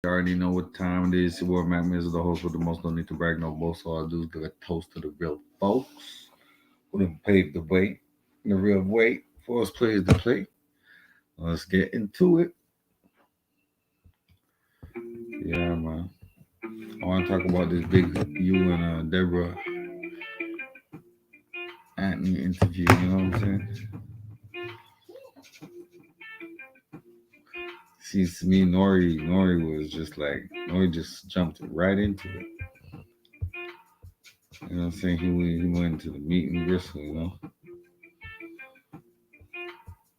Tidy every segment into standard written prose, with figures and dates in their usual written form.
You already know what time it is. Your boy Matt Mills is the host with the most. Don't need to brag no boast. All I do is give a toast to the real folks who have paved the way, the real way for us players to play. Let's get into it. Yeah, man. I want to talk about this big you and Deborah Anthony interview. You know what I'm saying? Seems to me, Nori was just like Nori just jumped right into it. You know what I'm saying? He went into the meat and gristle.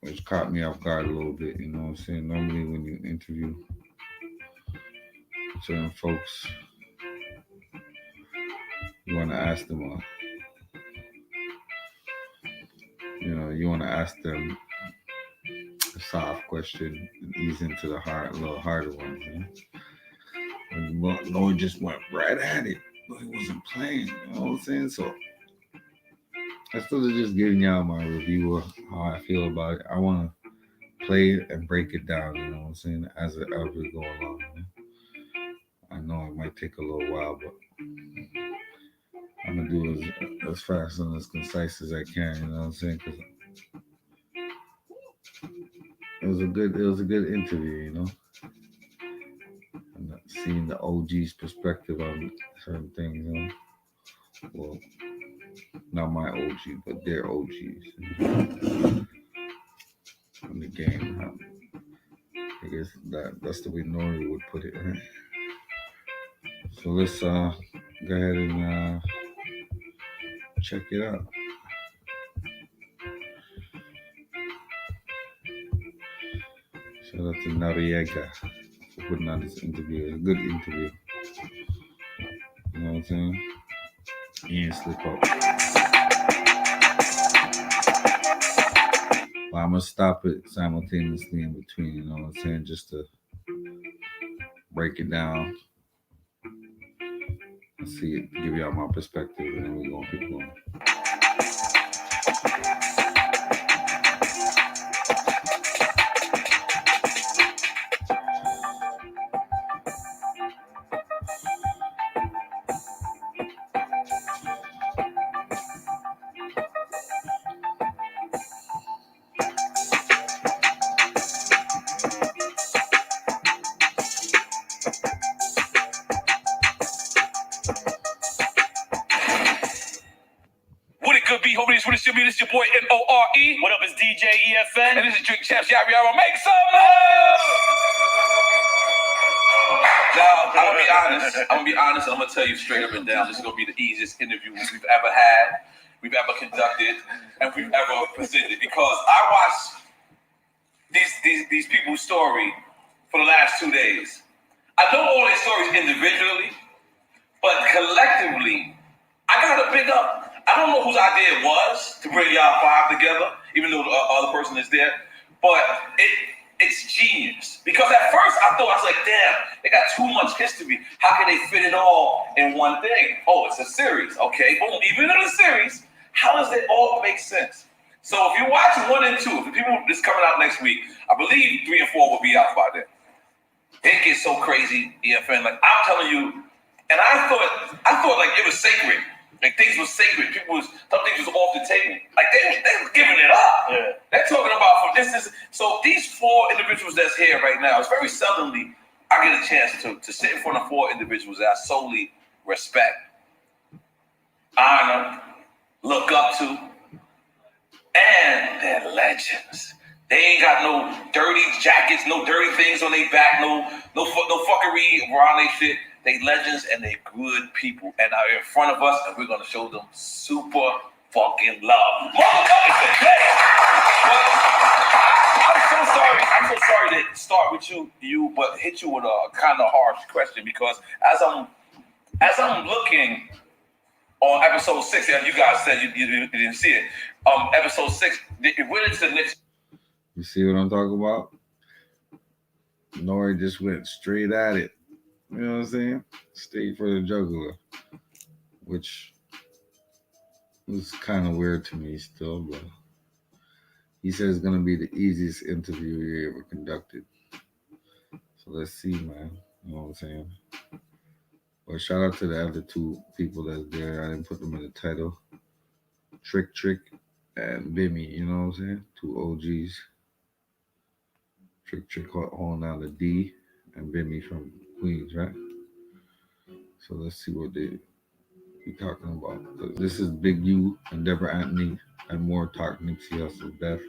Which caught me off guard a little bit. You know what I'm saying? Normally, when you interview certain folks, you want to ask them you want to ask them a soft question and ease into the hard, a little harder ones. And Lloyd just went right at it, but he wasn't playing. You know what I'm saying? So I still just giving y'all my review of how I feel about it. I want to play it and break it down. You know what I'm saying? As it ever go along. I know it might take a little while, but I'm gonna do it as fast and as concise as I can. You know what I'm saying? Because it was a good interview. And seeing the OG's perspective on certain things. Well, not my OG, but their OGs in the game. I guess that's the way Nori would put it. Right? So let's go ahead and check it out. Shout out to Noriega for putting on this interview. It's a good interview. You know what I'm saying? He ain't slip up. But I'm gonna stop it simultaneously in between. You know what I'm saying? Just to break it down and see it, give y'all my perspective, and then we're gonna keep going. What it could be, hope this what it should be. This your boy Nore. What up, it's DJ EFN. And this is Drink Champs. Y'all make some noise! Now, I'm gonna be honest, and I'm gonna tell you straight up and down, this is gonna be the easiest interview we've ever had, we've ever conducted, and we've ever presented. Because I watched these people's story for the last 2 days. I know all their stories individually, but collectively, I gotta pick up. I don't know whose idea it was to bring y'all five together, even though the other person is there, but it's genius. Because at first I was like, damn, they got too much history. How can they fit it all in one thing? Oh, it's a series. Okay, boom. Even in a series, how does it all make sense? So if you watch 1 and 2, if the people that's coming out next week, I believe 3 and 4 will be out by then. It gets so crazy, EFN. Like I'm telling you, and I thought like it was sacred. Like things were sacred. Some things was off the table. Like they were giving it up. Yeah. They're talking about so these 4 individuals that's here right now. It's very seldomly I get a chance to sit in front of 4 individuals that I solely respect, honor, look up to, and they're legends. They ain't got no dirty jackets, no dirty things on their back, no fuckery around their shit. They legends and they good people and are in front of us, and we're gonna show them super fucking love. Motherfuckers today. I'm so sorry to start with you, but hit you with a kind of harsh question because as I'm looking on episode 6, and you guys said you didn't see it. Episode 6, it went into the next. You see what I'm talking about? Nori just went straight at it. You know what I'm saying? Straight for the jugular. Which was kind of weird to me still, but he said it's going to be the easiest interview he ever conducted. So let's see, man. You know what I'm saying? But shout out to the other two people that's there. I didn't put them in the title. Trick and Bimmy, you know what I'm saying? Two OGs. Trick holding down the D and Bimmy from Queens, right? So let's see what they be talking about. 'Cause this is Big U and Deborah Anthony and more talk Nipsey Hussle death.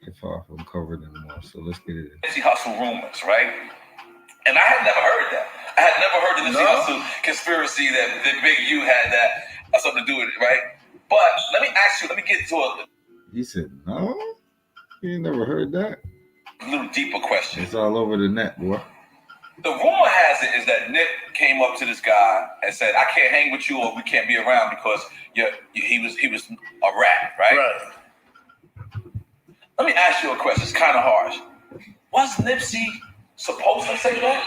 If off uncovered and more. So let's get it in. Nipsey Hussle rumors, right? And I had never heard that. I had never heard the Nipsey Hussle conspiracy that Big U had that something to do with it, right? But let me ask you, let me get to a He said, no? You ain't never heard that? A little deeper question. It's all over the net, boy. The rumor has it is that Nip came up to this guy and said, I can't hang with you or we can't be around because he was a rat, right? Right. Let me ask you a question. It's kind of harsh. Was Nipsey supposed to say that?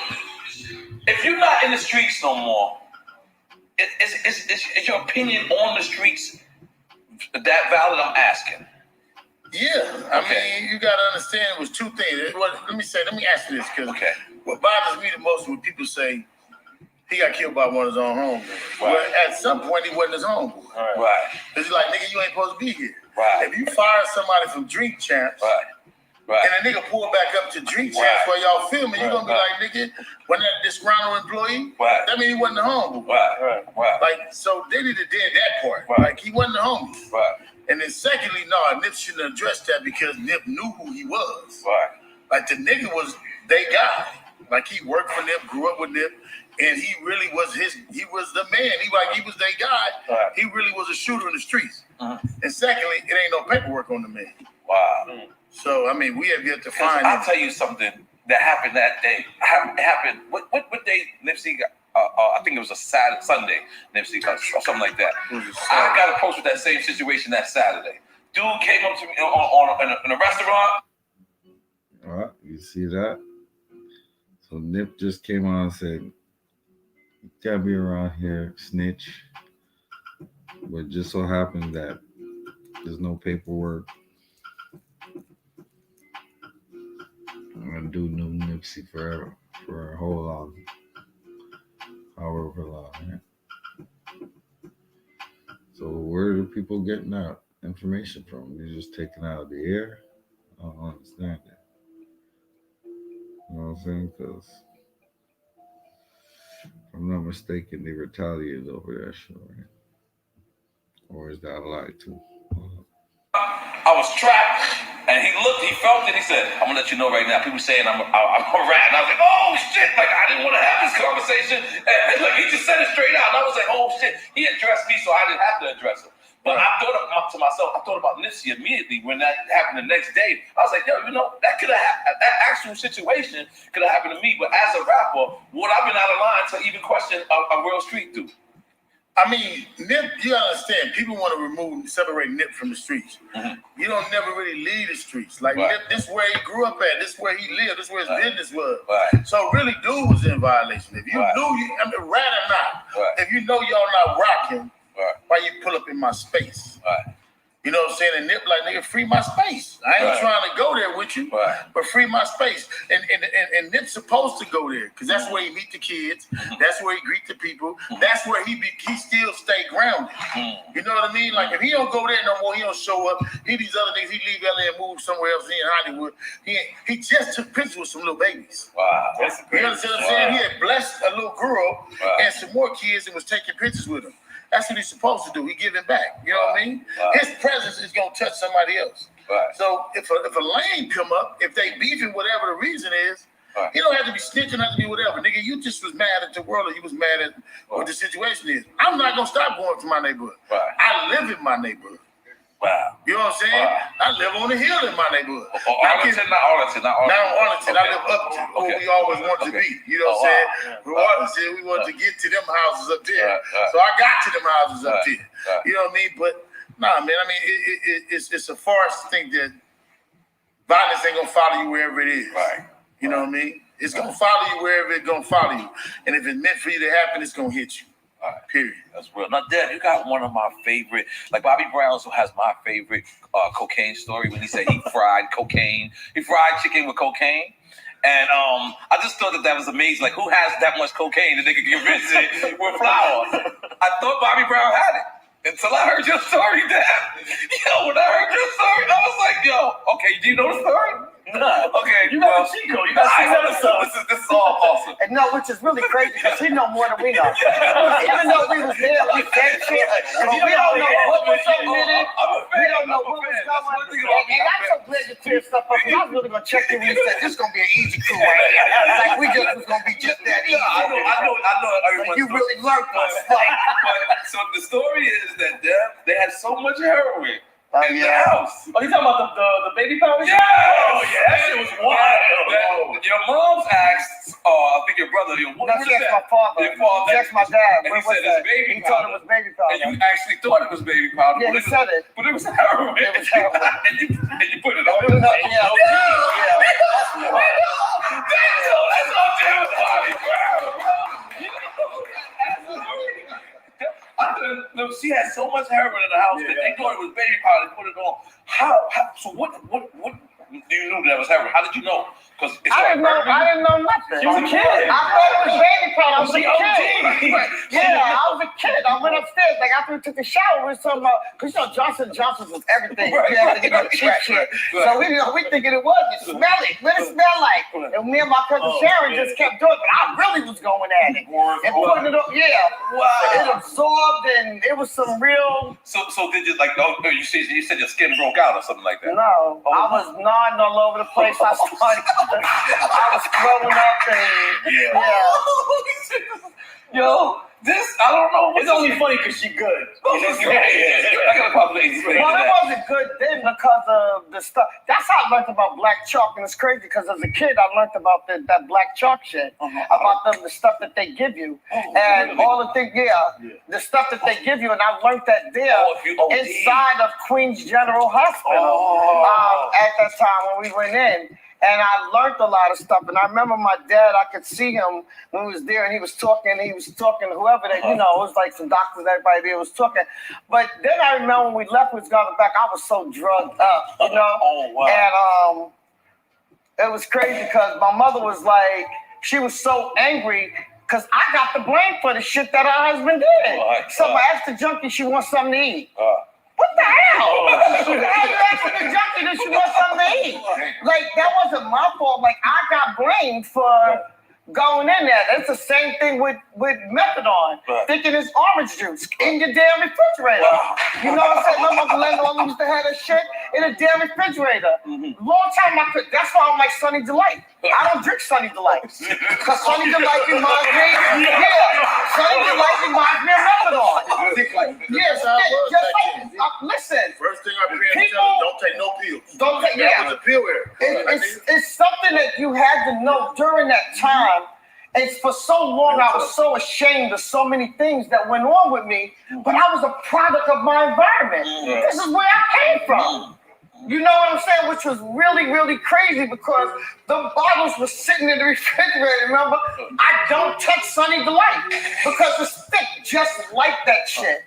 If you're not in the streets no more, is your opinion on the streets that valid? I'm asking. Yeah, I mean, you got to understand it was two things. Let me ask you this, because what bothers me the most when people say he got killed by one of his own homeboys. Right. Well, at some point, he wasn't his homeboy. Right. It's like, nigga, you ain't supposed to be here. Right. If you fire somebody from Drink Champs, and a nigga pull back up to Drink Champs while y'all filming, you're going to be like, nigga, wasn't that disgruntled employee? Right. That means he wasn't the homeboy. Right. Like, so they need to dead that part. Right. Like, he wasn't the homie. Right. And then secondly, no, Nip shouldn't address that because Nip knew who he was. Right. Like, the nigga was they guy. Like, he worked for Nip, grew up with Nip, and he really was he was the man. He was their guy. Right. He really was a shooter in the streets. And secondly, it ain't no paperwork on the man. Wow. So, I mean, we have yet to find I'll tell you something that happened that day. It happened, what day Nipsey got? I think it was a Sunday, Nipsey, or something like that. I got approached with that same situation that Saturday. Dude came up to me in a restaurant. All right, you see that? So Nip just came on and said, you can't be around here, snitch. But just so happened that there's no paperwork. And dude knew Nipsey forever, for a whole long, however long. Yeah. So where do people getting that information from? You're just taking out of the air? I don't understand it. You know what I'm saying? Because if I'm not mistaken, they retaliated over that shit, right? Or is that a lie too? I was trapped, and he felt it. He said, "I'm gonna let you know right now. People saying I'm a rat." And I was like, "Oh shit!" Like I didn't want to have this conversation. And look, he just said it straight out. And I was like, "Oh shit!" He addressed me, so I didn't have to address him. But I thought about Nipsey immediately when that happened the next day. I was like, "Yo, that could have happened. That actual situation could have happened to me." But as a rapper, would I been out of line to even question a real street dude? I mean, Nip, you gotta understand, people want to separate Nip from the streets. You don't never really leave the streets. Like, Nip, this is where he grew up at, this is where he lived, this is where his business was. So really, dude was in violation. If you knew, rat or not, if you know y'all not rocking, why you pull up in my space? You know what I'm saying? And Nip like, nigga, free my space. I ain't trying to go there with you, but free my space. And Nip's supposed to go there because that's where he meet the kids. That's where he greet the people. That's where he still stay grounded. You know what I mean? Like if he don't go there no more, he don't show up. He these other things. He leave LA and move somewhere else. He in Hollywood. He just took pictures with some little babies. Wow, that's you understand what I'm saying? He had blessed a little girl and some more kids and was taking pictures with them. That's what he's supposed to do. He giving back. You know what I mean? His presence is gonna touch somebody else. So if a lane come up, if they beefing, whatever the reason is, he don't have to be snitching, have to be whatever. Nigga, you just was mad at the world, or you was mad at what the situation is. I'm not gonna stop going to my neighborhood. I live in my neighborhood. Wow. You know what I'm saying? I live on the hill in my neighborhood. Arlington. Not Arlington. I live up to where we always wanted to be. You know what I'm saying? With Arlington, we wanted to get to them houses up there. So I got to them houses up there. You know what I mean? But nah, man, I mean, it's a farce to think that violence ain't gonna follow you wherever it is. You know what I mean? It's gonna follow you wherever it's gonna follow you. And if it's meant for you to happen, it's gonna hit you. Period. That's real. Now, Dad, you got one of my favorite, like Bobby Brown also has my favorite cocaine story when he said he fried cocaine. He fried chicken with cocaine. And I just thought that was amazing. Like, who has that much cocaine that they could get rid of it with flour? I thought Bobby Brown had it until I heard your story, Dad. Yo, when I heard your story, I was like, yo, okay, do you know the story? No. Okay, you got the Chico. You got this is all awesome. And no, which is really crazy because he know more than we know. Even though we was there, we said shit, but we don't know what was submitted. We don't know what was going on. And I'm so glad you cleared stuff up. I was really gonna check you when you said this is gonna be an easy crew right here. Like we just was gonna be just that easy. I know. Like, you really learned us. So the story is that they had so much heroin in the yeah. house. Oh, you talking about the baby powder? Yeah! Oh, yeah, that shit was wild. Your mom's asked, I think your brother, No, that's my father. Your father. That's my dad. And he said it's baby He powder. thought it was baby powder. And you actually thought it was baby powder. Yeah, he said it. But it was heroin. It was heroin. and you put it on. Yeah. That's all damn Bobby Brown. No, she had so much heroin in the house that they thought it was baby powder. They put it on. So what? You knew that was heroin. How did you know? Because I didn't know nothing. She was a kid. I thought it was baby powder. I was a She OG. kid. Yeah, I was a kid. I went upstairs. Like after we took the shower, we were talking about because Johnson & Johnson's was everything. Cheap shit. So we thinking it was. You smell it. What it smell like? And me and my cousin Sharon just kept doing it, but I really was going at it and putting it up. Yeah. Wow. It absorbed and it was some real. So did you like? Oh, you said your skin broke out or something like that? No, I was nodding all over the place. I was throwing up and Yo, this I don't know. It's only funny because she good. I got a couple of things. Well, it wasn't good then because of the stuff. That's how I learned about black chalk, and it's crazy because as a kid I learned about that black chalk shit, about the stuff that they give you, and all the things. The stuff that they give you, and I learned that there inside of Queens General Hospital at that time when we went in. And I learned a lot of stuff. And I remember my dad, I could see him when he was there and he was talking to whoever that, it was like some doctors, everybody there was talking. But then I remember when we left, we was going back, I was so drugged up, Oh, wow. And it was crazy because my mother was like, she was so angry because I got the blame for the shit that her husband did. So I asked the junkie, she wants something to eat. What the hell? How you asking the junkie that she wants something to eat? Like, that wasn't my fault. Like, I got blamed for going in there. That's the same thing with methadone. Thinking it's orange juice in your damn refrigerator. You know what I'm saying? My mother Linda used to have that shit in a damn refrigerator. Long time I could. That's why I'm like Sunny Delight. I don't drink Sunny Delight. Because Sunny Delight reminds me, Sunny Delight reminds me of methadone. Yes, just like, listen. First thing I pay attention to, don't take no pills. Don't take, That was a pill error. It's something that you had to know during that time. And for so long, I was so ashamed of so many things that went on with me, but I was a product of my environment. This is where I came from. You know what I'm saying? Which was really, really crazy because the bottles were sitting in the refrigerator, remember? I don't touch Sunny Delight because it's thick just like that shit.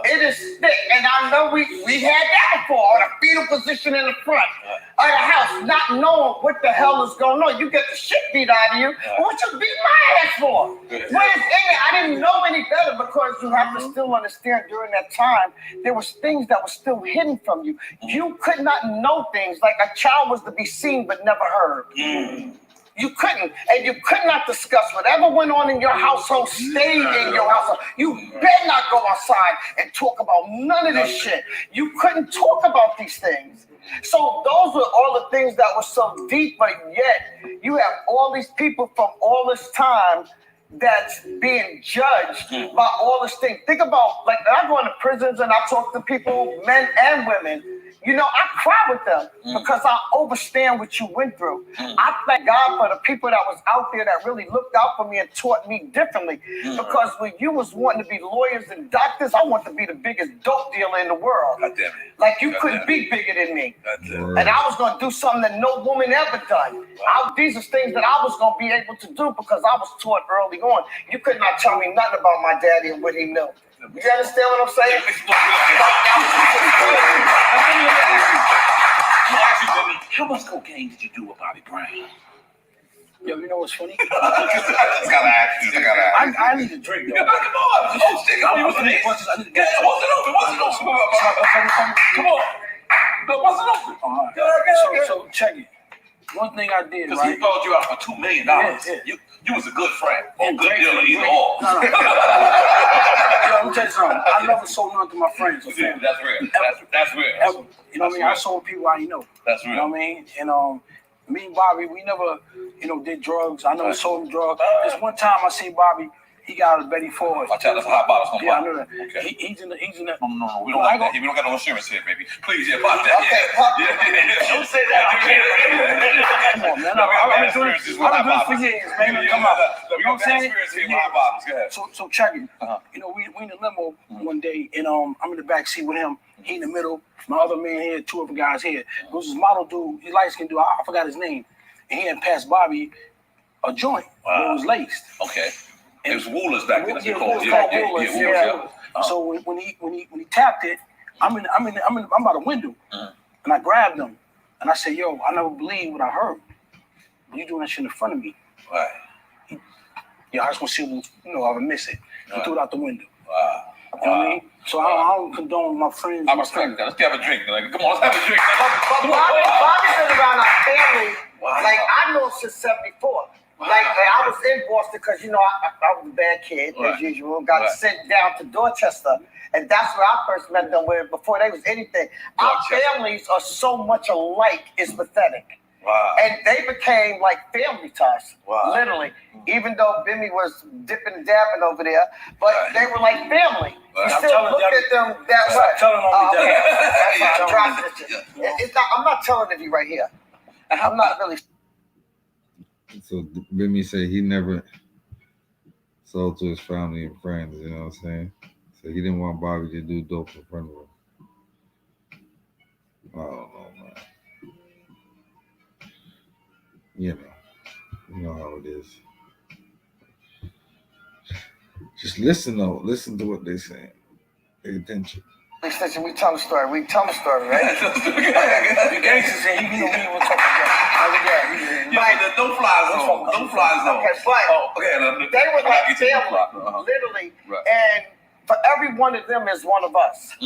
It is thick, and I know we had that before, on a fetal position in the front of the house, not knowing what the hell is going on. You get the shit beat out of you. What you beat my ass for? What is in it? I didn't know any better because you have to still understand during that time, there was things that were still hidden from you. You could not know things like a child was to be seen but never heard. You couldn't, and you could not discuss whatever went on in your household, stayed in your household. You better not go outside and talk about none of this shit. You couldn't talk about these things. So those were all the things that were so deep, but yet you have all these people from all this time that's being judged by all this thing. Think about, like, I go into prisons and I talk to people, men and women. You know, I cry with them because I understand what you went through. I thank God for the people that was out there that really looked out for me and taught me differently. Because when you was wanting to be lawyers and doctors, I want to be the biggest dope dealer in the world. Like, you couldn't be bigger than me. And I was going to do something that no woman ever done. These are things that I was going to be able to do because I was taught early on. You could not tell me nothing about my daddy and what he knew. You understand what I'm saying? How much cocaine did you do with Bobby Brown? Yo, you know what's funny? I just gotta ask you. I need a drink, though. Come on. Oh, shit. Come on. I need to bust this. What's it open? Come on. No, what's it open? All right. So check it. One thing I did, because right? he called you out for $2 million. Yeah. You was a good friend or a good dealer, either or. No. Yo, let me tell you something. I never sold none to my friends. That's real. That's real. Ever. You know what I mean? I sold people I know. That's real. You know what I mean? And me and Bobby, we never, did drugs. I never sold him drugs. This one time I seen Bobby, he got out of Betty Ford. Watch out, that's hot bottles. Yeah, I know that. Okay. He's in the. No, we don't like that. We don't got no insurance here, baby. Please, yeah, pop that. Okay, Don't say that. Come on, man. I've been doing this for years, man. Come on. You know what I'm saying? Yeah. So check it. We in the limo one day, and I'm in the back seat with him. He in the middle. My other man here, two other guys here. There was this model dude. He light-skinned dude. I forgot his name. And he had passed Bobby a joint. It was laced. Okay. It was Woolers back then. Yeah. So when he tapped it, I'm by the window, and I grabbed him, and I said, "Yo, I never believed what I heard. But you doing that shit in front of me." Right. I just want to see if I would miss it. He threw it out the window. Wow. You know what I mean? So I don't condone my friends. I'm a friend. Let's have a drink. Come on, let's have a drink. Bobby's been around our family. Like I know since '74. Like I was in Boston because I was a bad kid as usual. Got sent down to Dorchester, and that's where I first met them. Where before they was anything, our families are so much alike. It's pathetic. Wow. And they became like family to us, literally. Even though Bimmy was dipping and dabbing over there, but they were like family. You still look at them that way. Telling on me I'm not telling it you right here. I'm not really. So Bimmy said he never sold to his family and friends, you know what I'm saying? So he didn't want Bobby to do dope in front of him. I don't know, man. You know how it is. Just listen though. Listen to what they're saying. Pay attention. Listen, we tell the story. We tell the story, right? The gangsters say he will talk Right. No fly zone. No fly zone. Okay, but they were like family, literally. Right. And for every one of them is one of us.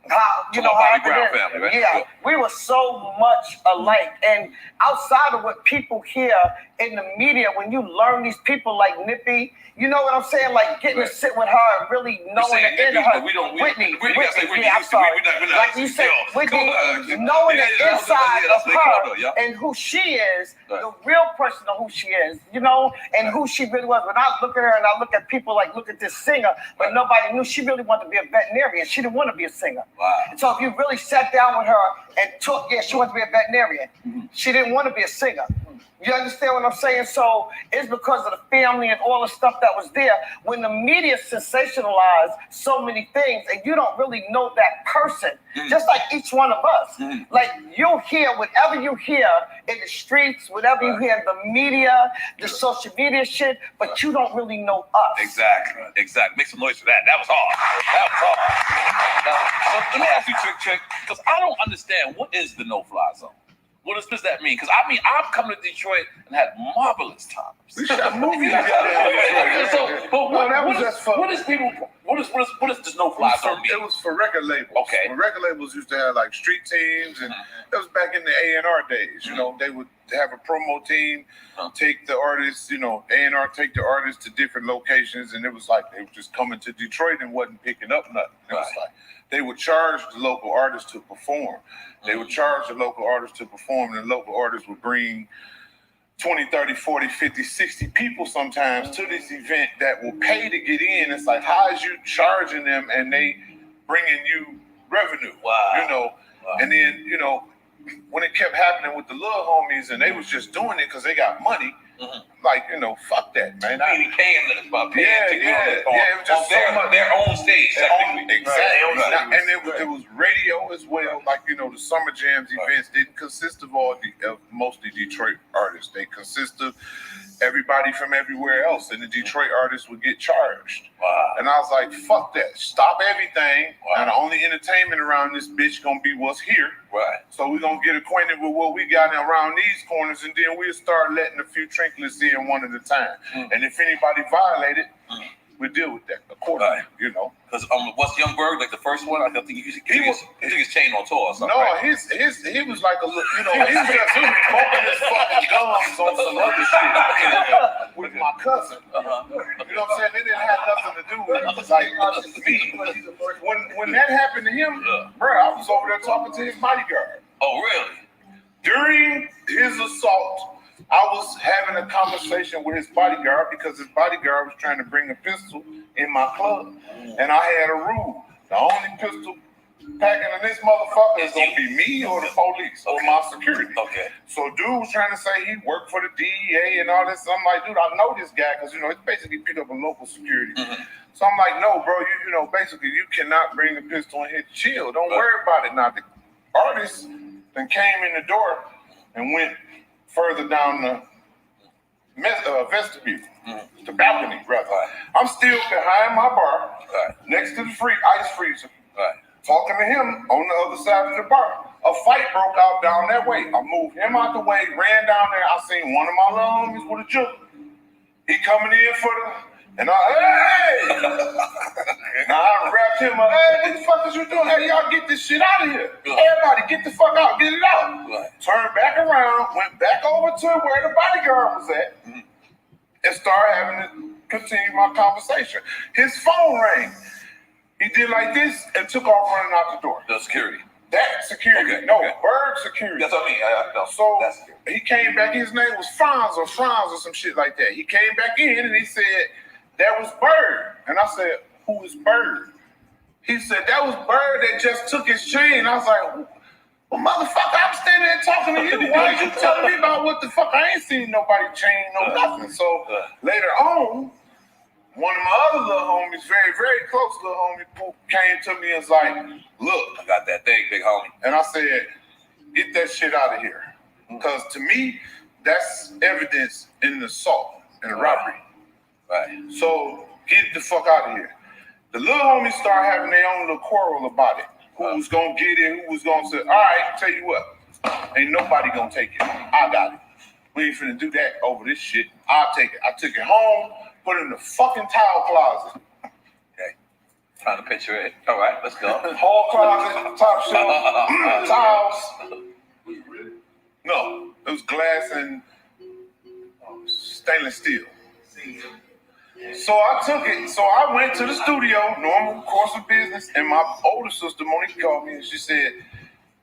How family, right? Yeah, we were so much alike. And outside of what people hear in the media, when you learn these people like Nippy, you know what I'm saying? Like getting to sit with her and really knowing the end of her. Whitney. I'm sorry. Like you said, Whitney, knowing the inside of her and who she is, the real person of who she is, and who she really was. When I look at her and I look at people like, look at this singer, but nobody knew she really wanted to be a veterinarian. She didn't want to be a singer. Wow. So if you really sat down with her and talked, she wanted to be a veterinarian. She didn't want to be a singer. You understand what I'm saying? So it's because of the family and all the stuff that was there. When the media sensationalized so many things and you don't really know that person, just like each one of us. Like you'll hear whatever you hear in the streets, whatever you hear in the media, the social media shit, but you don't really know us. Exactly. Make some noise for that. That was hard. So let me ask you, Trick, because I don't understand what is the no-fly zone. What does that mean? Because I've come to Detroit and had marvelous times. We shot movies. What is this no-fly zone mean? It was for record labels. Okay. When record labels used to have like street teams, and that was back in the A&R days. They would have a promo team, take the artists, A&R take the artists to different locations, and it was like they were just coming to Detroit and wasn't picking up nothing. It was like they would charge the local artists to perform. They would charge the local artists to perform, and the local artists would bring 20, 30, 40, 50, 60 people sometimes to this event that will pay to get in. It's like, how is you charging them and they bringing you revenue? Wow. And then, when it kept happening with the little homies and they was just doing it because they got money, like, fuck that, man. Paying to it was just their own stage. Exactly. And it was radio as well. Like, the Summer Jams events didn't consist of mostly Detroit artists. They consist of everybody from everywhere else. And the Detroit artists would get charged. Wow. And I was like, fuck that. Stop everything. Wow. And the only entertainment around this bitch gonna be what's here. Right. So we're gonna get acquainted with what we got around these corners, and then we'll start letting a few trinkets in one at a time. And if anybody violated, we deal with that accordingly. You know. Because what's Young Berg, like the first one? I don't think he took his chain on tour or something. No, right? he was like a little, you know, he was just smoking his fucking gums on some other shit with my cousin. You know what I'm saying? It didn't have nothing to do with like me. When that happened to him, bro, I was over there talking to his bodyguard. Oh, really? During his assault, I was having a conversation with his bodyguard because his bodyguard was trying to bring a pistol in my club. And I had a rule. The only pistol packing in this motherfucker is gonna be me or the police or my security. Okay. So dude was trying to say he worked for the DEA and all this. I'm like, dude, I know this guy because, you know, it's basically pick up a local security. So I'm like, no, bro, you know, basically you cannot bring a pistol and hit chill. Don't worry about it. Now, the artist then came in the door and went further down the vestibule, the balcony, rather. I'm still behind my bar, next to the ice freezer, talking to him on the other side of the bar. A fight broke out down that way. I moved him out the way, ran down there. I seen one of my little homies with a juke. He coming in for and hey! And I wrapped him up. Hey, what the fuck is you doing? Hey, y'all get this shit out of here. Everybody, get the fuck out. Get it out. Turned back around, went back over to where the bodyguard was at, and started having to continue my conversation. His phone rang. He did like this and took off running out the door. The security. That security. Okay, No, okay. Berg security. That's what I mean. No, So that's he came back. His name was Franz or some shit like that. He came back in and he said, that was Bird. And I said, who is Bird? He said, that was Bird that just took his chain. I was like, well, motherfucker, I'm standing there talking to you. Why are you telling me about what the fuck? I ain't seen nobody chain no nothing. So later on, one of my other little homies, very, very close little homie, came to me and was like, look, I got that thing, big homie. and I said, get that shit out of here. Because to me, that's evidence in the assault and the robbery. Right. So get the fuck out of here. The little homies start having their own little quarrel about it. Who was gonna get it, who was gonna say, all right, tell you what, ain't nobody gonna take it. I got it. We ain't finna do that over this shit. I'll take it. I took it home, put it in the fucking towel closet. Okay. Trying to picture it. All right, let's go. Hall closet, top shelf, towels. No, it was glass and stainless steel. So I took it. So I went to the studio, normal course of business, and my older sister, Monique, called me and she said,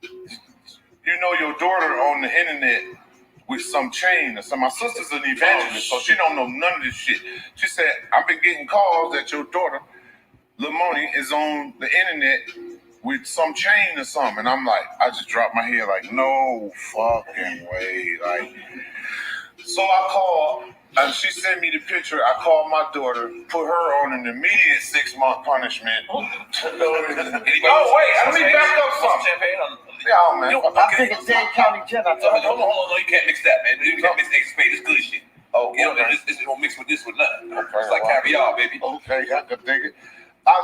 you know your daughter on the internet with some chain or something. My sister's an evangelist, so she don't know none of this shit. She said, I've been getting calls that your daughter, Lil Moni, is on the internet with some chain or something. And I'm like, I just dropped my head like, no fucking way. Like, so I called. And she sent me the picture. I called my daughter, put her on an immediate 6-month punishment. Oh, wait, let me back up something. Champagne? Yeah, man. I think it's Dade County Jen. Hold on. You can't mix that, man. You can't mix X spade. It's good shit. Oh, You know, okay. this don't mix with this with nothing. Okay, It's like well. caviar, baby. Okay, I can dig it.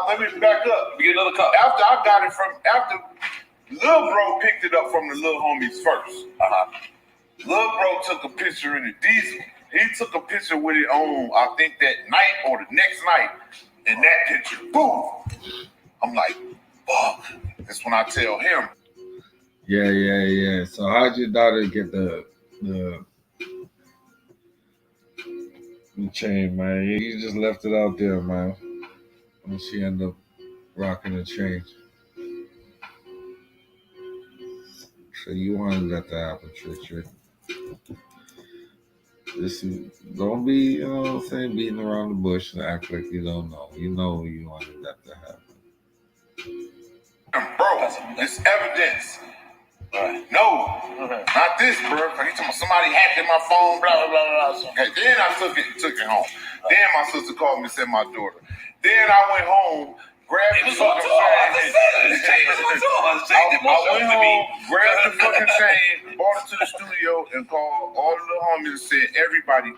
Let me back up. We get another cup. After I got it after Lil Bro picked it up from the Lil Homies first. Lil Bro took a picture in the diesel. He took a picture with it on, I think that night or the next night. And that picture, boom. I'm like, fuck. That's when I tell him. Yeah. So how'd your daughter get the chain, man? You just left it out there, man. And she ended up rocking the chain. So you wanted that to happen, Trick. Don't be, you know what I'm saying, beating around the bush and act like you don't know. You know you wanted that to happen. Bro, it's evidence. No, not this, bro. He told me somebody hacked in my phone, blah, blah, blah, blah. Okay, then I took it home. Then my sister called me and said my daughter. Then I went home, grabbed the fucking chain. I went home, grabbed the fucking chain, brought it to the studio, and called all the little homies and said, everybody,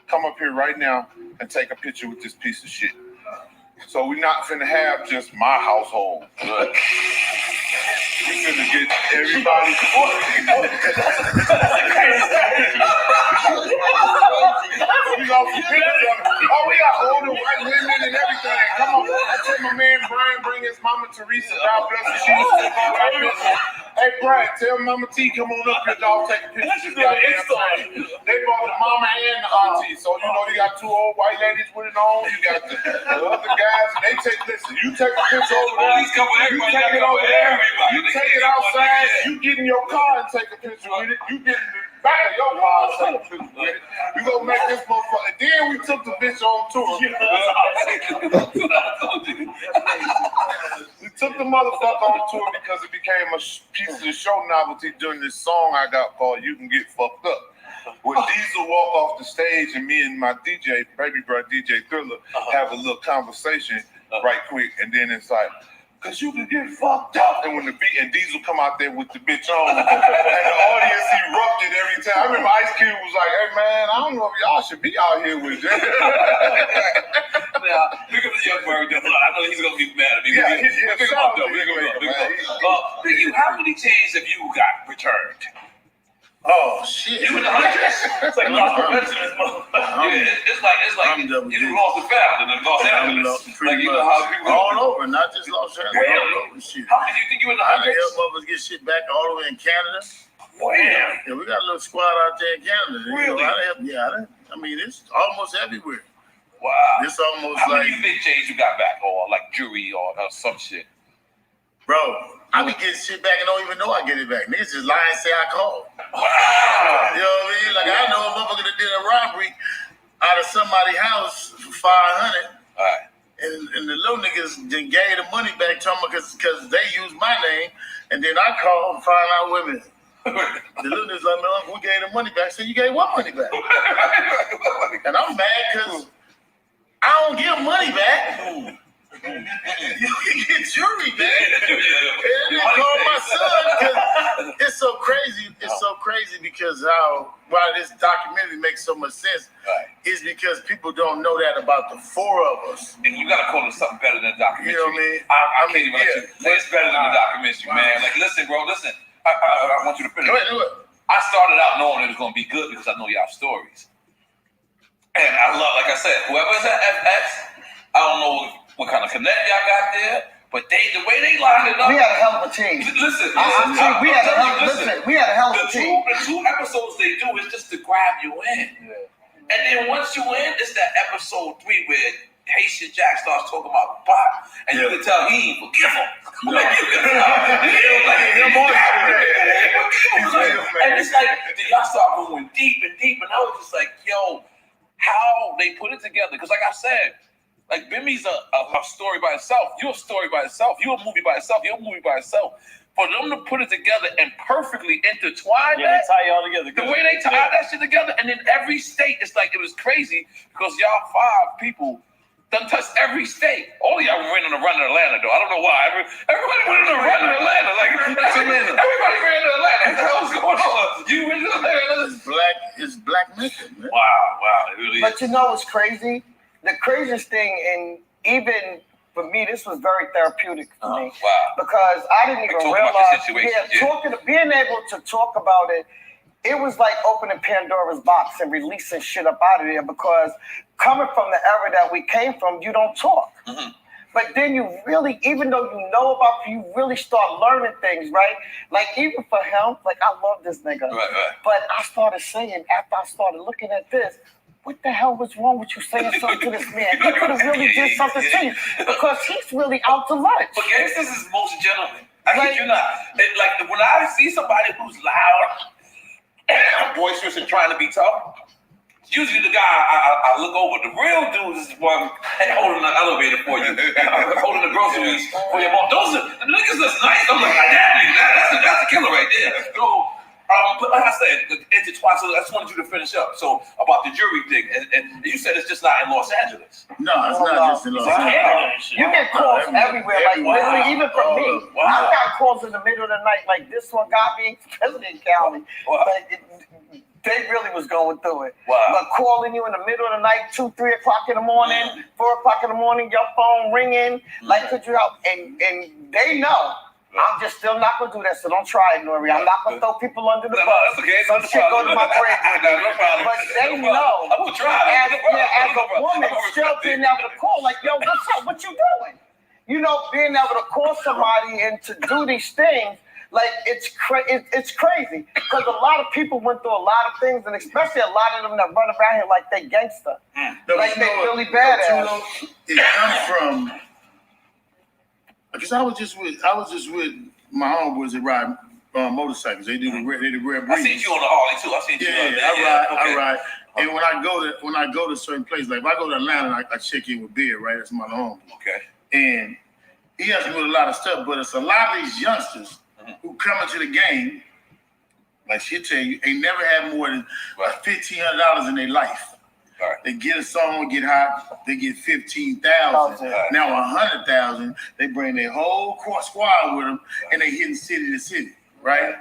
come up here right now and take a picture with this piece of shit. So we're not finna have just my household. You finna get everybody. We got some pictures of it. Oh, we got older white women and everything. Come on. I tell my man Brian bring his mama Teresa. God bless her. She used to take all our pictures. Hey, Brian, tell Mama T come on up here, dog. Take a picture. They brought the mama and the auntie. So, you know, you got two old white ladies with it on. You got the other guys. And they take, listen, you take a picture over there. You take it over there. You take it outside. You get in your car and take a picture with it. You get in the back of your car and take a picture with it. We gonna make this motherfucker. Then we took the bitch on tour. We took the motherfucker on tour because it became a piece of the show novelty during this song I got called "You Can Get Fucked Up." When Diesel walk off the stage and me and my DJ, baby brother DJ Thriller, have a little conversation right quick, and then it's like, cause you can get fucked up. And when the beat and Diesel come out there with the bitch on, and the audience erupted every time. I remember Ice Cube was like, hey man, I don't know if y'all should be out here with that. Now, pick up the young bird. I know he's gonna be mad at me. Pick him up though. Biggie, how many chains have you got returned? Oh shit! You in the hundreds? It's like lost prevention. It's like you lost the family in Los Angeles. Like you know how people all over, not just Los Angeles, all over shit. How many do you think you in the I can hundreds? help others get shit back all the way in Canada. Wow. Yeah, we got a little squad out there in Canada. Really? I mean, it's almost everywhere. Wow. It's almost how like many big chains you got back, or like jewelry or some shit? Bro, I be getting shit back and don't even know I get it back. Niggas just lie and say I called. Wow. You know what I mean? Like I know a motherfucker that did a robbery out of somebody's house for $500. Alright. And the little niggas then gave the money back to me because they used my name. And then I called and find out women. The little niggas like, man, we gave the money back. So you gave what money back? And I'm mad because I don't give money back. You can get jewelry back. And they call my son because it's so crazy. It's so crazy because why this documentary makes so much sense is because people don't know that about the four of us. And you gotta call it something better than a documentary. You know what I mean? I can't even let you say it's better than a documentary, man. Like, listen, bro, listen. I want you to finish. Go ahead, do it. I started out knowing it was gonna be good because I know y'all stories. And I love, like I said, whoever's at FX, I don't know what kind of connect y'all got there, but the way they lined it up. We had a hell of a team. Listen, we had a hell of a team. The two episodes they do is just to grab you in. And then once you in, it's that episode 3 where Haitian Jack starts talking about Pop, and you can tell he ain't forgive him. Like, you can tell. And it's like, y'all start going deep and deep, and I was just like, yo, how they put it together. Because like I said, like Bimmy's a story by itself. You're a story by itself. You're a movie by itself. You're a movie by itself. For them to put it together and perfectly intertwine they tie you all together. the way they tie that shit together, and in every state, it's like it was crazy because y'all 5 people done touched every state. All of y'all ran on the run in Atlanta, though. I don't know why. Everybody went on the run in Atlanta. Like, everybody ran to Atlanta. What the hell's going on? You went to Atlanta? It's Black Memphis, man. Wow. It really But you know what's crazy? The craziest thing, and even for me, this was very therapeutic for me. Wow. Because I didn't even realize, being able to talk about it, it was like opening Pandora's box and releasing shit up out of there, because coming from the era that we came from, you don't talk. Mm-hmm. But then you really, even though you know about it, you really start learning things, right? Like even for him, like I love this nigga. Right. But I started saying, after I started looking at this, what the hell was wrong with you saying something to this man? He could have really did something to you because he's really out to lunch. But gangsters is most gentlemen. I kid you not. Like when I see somebody who's loud, boisterous, and trying to be tough, usually the guy I look over. The real dude is one holding the elevator for you, holding the groceries for your mom. Those are the niggas that's nice. I'm like, damn nigga, that's a killer right there. So, but like I said, intertwined. So I just wanted you to finish up. So about the jury thing, and you said it's just not in Los Angeles. No, it's not just in Los Angeles. You get calls everywhere, like literally, even from me. Wow. I got calls in the middle of the night, like this one got me, President County. Wow. But they really was going through it. Wow. But calling you in the middle of the night, 2, 3 o'clock in the morning, 4 o'clock in the morning, your phone ringing, like could you help? And they know I'm just still not gonna do that, so don't try it, Nori. I'm not gonna throw people under the bus. That's okay. Some shit go to my brain. No problem. But they know. I'm gonna try. As a woman, still being able to call, like, yo, what's up? What you doing? You know, being able to call somebody and to do these things, like it's crazy because a lot of people went through a lot of things, and especially a lot of them that run around here like they gangster, like they really badass. It comes from because I was just with my homeboys that ride motorcycles. They do the red breeze. I seen you on the Harley too. I seen you. I ride. And when I go to certain places, like if I go to Atlanta, I check in with Beard, right? That's my home. Okay. And he has me with a lot of stuff, but it's a lot of these youngsters who come into the game, like she'll tell you, ain't never had more than $1,500 in their life. Right. They get a song, get hot, they get 15,000. Now 100,000, they bring their whole squad with them, and they hitting city to city, right?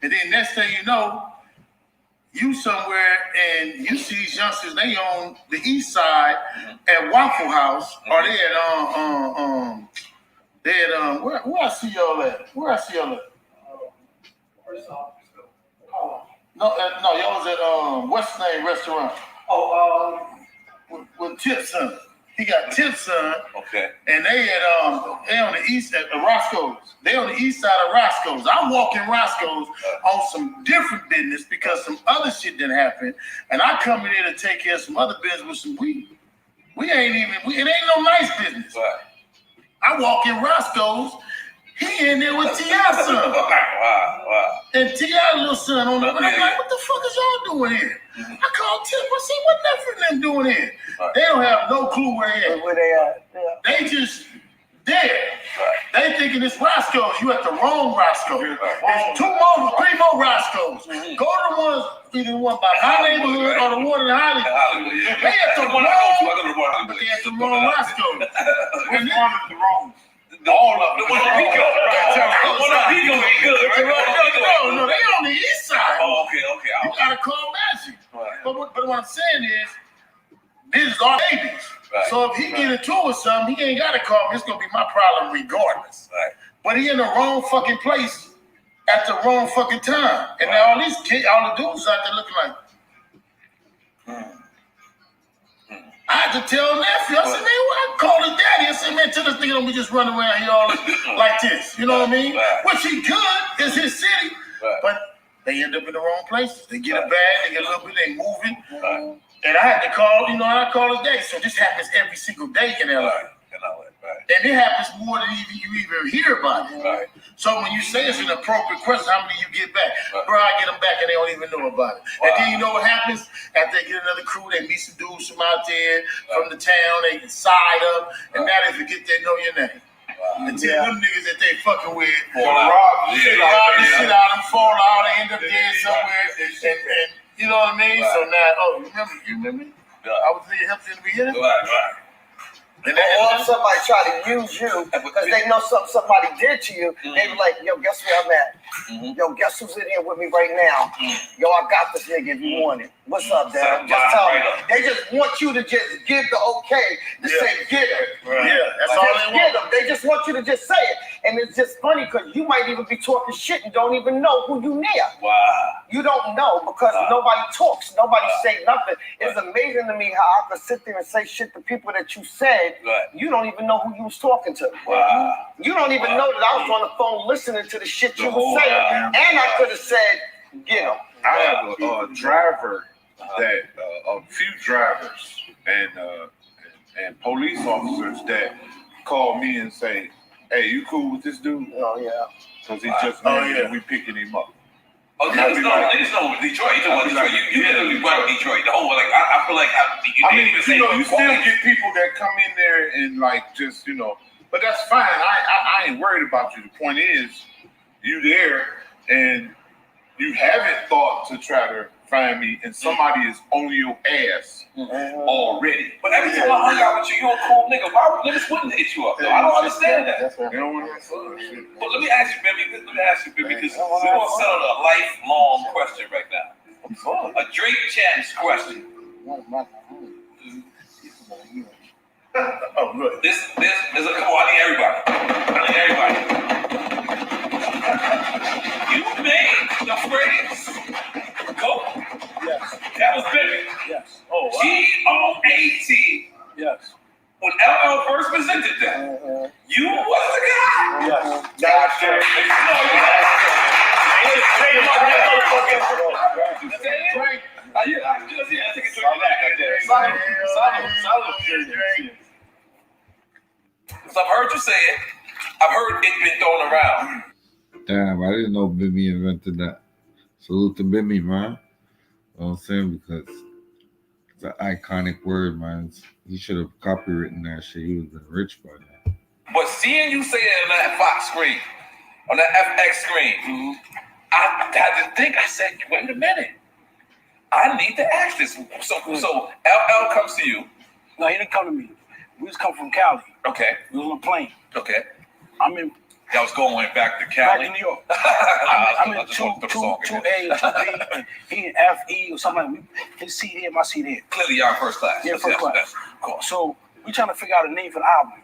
And then next thing you know, you somewhere and you see these youngsters, they on the east side at Waffle House, or they at where I see y'all at? No, y'all was at what's the name restaurant? With Tip's son. He got Tip's son. Okay. And they on the east at Roscoe's. They on the east side of Roscoe's. I'm walking Roscoe's on some different business because some other shit didn't happen. And I come in here to take care of some other business with some weed. It ain't no nice business. Right. I walk in Roscoe's. He in there with T.I.'s son. Wow. And T.I.'s little son on the and I'm like, what the fuck is y'all doing here? I called Tip. I said, what Netflix them doing here? They don't have no clue where they at. Where they at? Yeah. They just there. They thinking it's Roscoe's. You at the wrong Roscoe's. There's 3 more Roscoe's. Go to the ones, either the one by my neighborhood or the one in Hollywood. They at the wrong Roscoe's. And then the wrong. All of them. The one on Pico. The one on Pico ain't good. No, they on the east side. Oh, okay. You gotta call Magic. But what I'm saying is, this is our babies. Right. So if he get into it with something, he ain't gotta call me. It's gonna be my problem regardless. Right. But he in the wrong fucking place at the wrong fucking time. And now all the dudes out there looking like, I had to tell nephew. I said, man, I called his daddy. I said, man, tell this nigga don't be just running around here all like this. You know what I mean? Which he could. It's his city. But they end up in the wrong places. They get a bag, they get a little bit, they moving. And I had to call, I call his daddy. So this happens every single day in LA. And it happens more than you even hear about it. Right. So when you say it's an appropriate question, how many you get back? Bro, I get them back and they don't even know about it. And then you know what happens? After they get another crew, they meet some dudes from out there, from the town, they side up, and now they forget they know your name. Until them niggas that they fucking with rob the shit out of them, fall out, they end up dead somewhere. And you know what I mean? So now, you remember me? I was nigga helped in the beginning. Right. Or if somebody try to use you because they know somebody did to you, they be like, yo, guess where I'm at? Yo, guess who's in here with me right now? Yo, I got this nigga if you want it. What's up, Dad? Just tell me. They just want you to just give the okay to say get him. Yeah, that's all they want. Get him. They just want you to just say it. And it's just funny because you might even be talking shit and don't even know who you near. Wow. You don't know because nobody talks. Nobody say nothing. It's amazing to me how I could sit there and say shit to people that you said. You don't even know who you was talking to. Wow. You don't even know that I was on the phone listening to the shit you was saying. And I could have said, get him. I have a driver that a few drivers and police officers that call me and say, "Hey, you cool with this dude?" Oh yeah. Because he just named and we picking him up. Oh, niggas know Detroit. You literally run Detroit. The whole I feel like you still get people that come in there and just but that's fine. I ain't worried about you. The point is, you there and you haven't thought to try to find me, and somebody is on your ass already. But every time I hung out with you, you're a cool nigga. Why would niggas wouldn't hit you up? Though? I don't understand that. You know what I'm saying? Well, let me ask you, baby, because we're going to settle a lifelong question right now. A Drake Champs question. Oh, good. This is a come on, I need everybody. when LL first presented that, you was the guy. Yes. Gotcha. So I've heard you say it. I've heard it been thrown around. Damn, I didn't know Bimmy invented that. Salute to Bimmy, man. You know what I'm saying? Because it's an iconic word, man. He should have copywritten that shit. He would have been rich by now. But seeing you say it on that Fox screen, on that FX screen, I had to think. I said, wait a minute. I need to ask this. So LL comes to you. No, he didn't come to me. We just come from Cali. Okay. We was on a plane. Okay. I'm in. That was going back to Back Cali. to New York. I'm in 2A or 2B. He in FE or something like that. His seat here, my seat here. Clearly, y'all first class. Yeah, first class. Cool. So we trying to figure out a name for the album.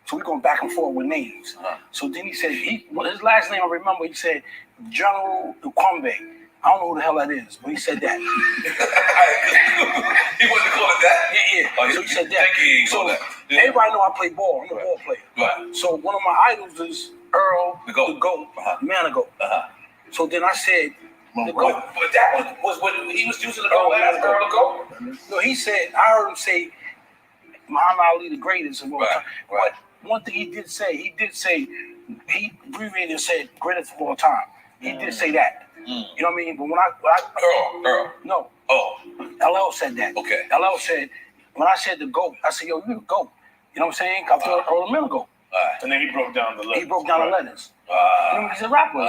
So we going back and forth with names. So then he said, his last name I remember, he said General Ukwambe. I don't know who the hell that is, but he said that. He wasn't calling that? Yeah. Oh, so he said that. So that. everybody know I play ball. I'm a ball player. Right. So one of my idols is Earl the GOAT, Manigault. So then I said, the GOAT. But that was what he was using the GOAT as Earl the GOAT? No, he said, I heard him say Muhammad Ali the greatest of all time. But one thing he did say, he abbreviated and said greatest of all time. He did say that. You know what I mean? But when I Earl. No. Oh. LL said that. Okay. LL said, when I said the GOAT, I said, yo, you the GOAT. You know what I'm saying? I thought Earl the GOAT. And then he broke down the letters. He broke down the letters. You know, he's a rapper,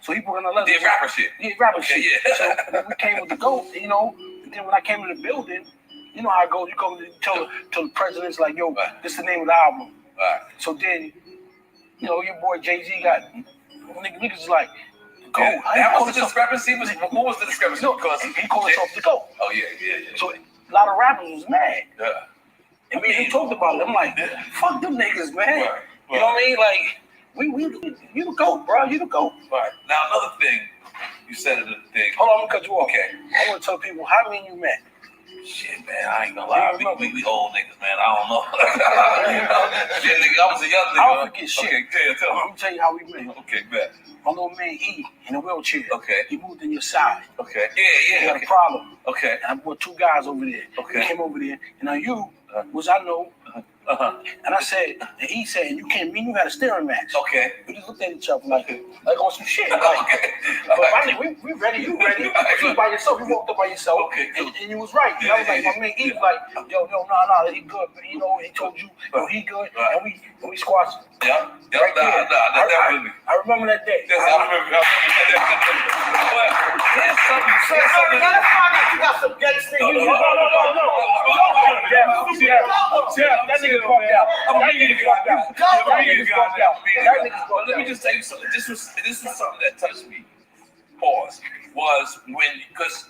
so he broke down the letters. Did rapper shit. Yeah, rapper Okay, shit. yeah. So when we came with the GOAT, and then when I came to the building, you know how it goes. You go to the president's like, yo, this is the name of the album. So then, your boy Jay-Z got, niggas like, GOAT. That was the discrepancy. What was the discrepancy? No, because he called himself the GOAT. Oh, yeah. So a lot of rappers was mad. Yeah. And me and he talked about it. I'm like, fuck them niggas, man. You know what I mean? Like, you the GOAT, bro. You the GOAT. Right. Now, another thing, you said it in the thing. Hold on, I'm gonna cut you off. Okay. I want to tell people how me and you met. Shit, man, I ain't gonna lie. We old niggas, man. I don't know. Shit, nigga, I was a young nigga. I don't forget shit. Okay, tell me. I'm gonna tell you how we met. Okay, bet. My little man E in a wheelchair. Okay. He moved in your side. Okay. He Yeah. had a problem. Okay. And I brought two guys over there. Okay. We came over there, and now you was I know. And I said, and he said, you can't mean you had a staring match. Okay. We just looked at each other like on some shit. Like, but I think we ready, you ready. You by yourself, you walked up by yourself. Okay. And you was right. And I was like, my man, he was like, yo, nah, he good. But, he told you, he good. And we squashed him. Yeah. Right there. I remember that day. Yes, I remember that. But here's something. You got some gangster. That nigga fucked out. Let me just tell you something. This was something that touched me. Pause. Was when because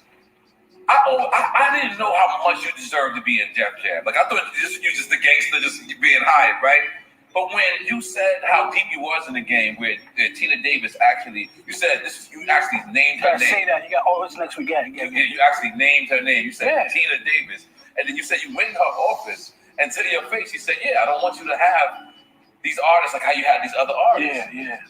I didn't know how much you deserved to be in Def Jam. Like I thought you just the gangster just being hired, right? But when you said how deep you was in the game, where Tina Davis actually, you said this, you actually named her name. Say that. You got all this next week. Yeah. You actually named her name. You said Tina Davis, and then you said you went in her office, and to your face, you said, "Yeah, I don't want you to have these artists like how you had these other artists." Yeah.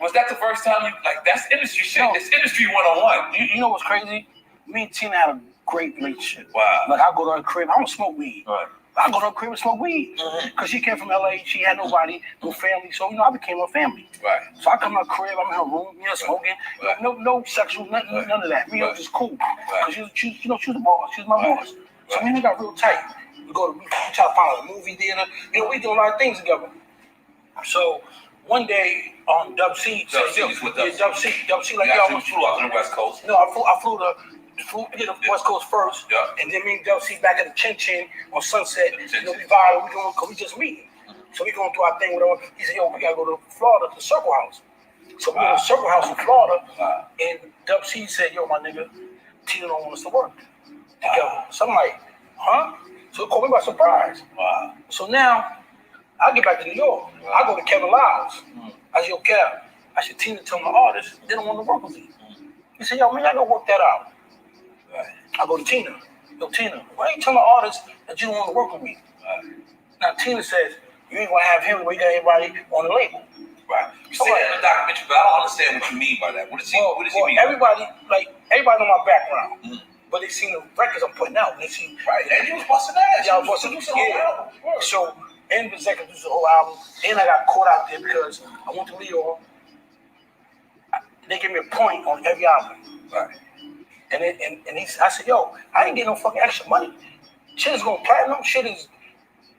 Was that the first time you like? That's industry shit. No. It's industry 101. You know what's crazy? Me and Tina had a great relationship. Wow. Like I go to her crib. I don't smoke weed. Right. I go to her crib and smoke weed. Because she came from LA. She had nobody, no family. So, I became her family. Right. So I come to her crib. I'm in her room, smoking. Right. No sexual, none of that. Me, it was just cool. Because she was the boss. She was my boss. So me and her got real tight. We try to find a movie theater. We do a lot of things together. So one day, Dub C said, Dub C, like, yo, I want you flew out to the West Coast. No, I flew the West Coast first, and then me and Dub C back at the Chin Chin on Sunset. We vibing, we just meeting. So we going through our thing with her. He said, yo, we gotta go to Florida to the Circle House. So we go to the Circle House in Florida, and Dub C said, yo, my nigga, Tina don't want us to work together. So I'm like, huh? So it caught me by surprise. Wow. So now, I get back to New York. I go to Kevin Lyles. I said, yo, Kev, Tina tell my artists they don't want to work with me. He said, yo, man, I gotta work that out. I go to Tina. Yo, Tina, why you tell my artists that you don't want to work with me? Now Tina says you ain't gonna have him where you got everybody on the label. Right. You say that in the documentary, but I don't understand what you mean by that. What does he mean? Everybody know my background. But they seen the records I'm putting out. They see and you was busting ass. Yeah, I was busting ass. So and the executive produced the whole album. And I got caught out there because I went to lead off. They gave me a point on every album. Right. I said, yo, I ain't getting no fucking extra money. Shit is going platinum. Shit is.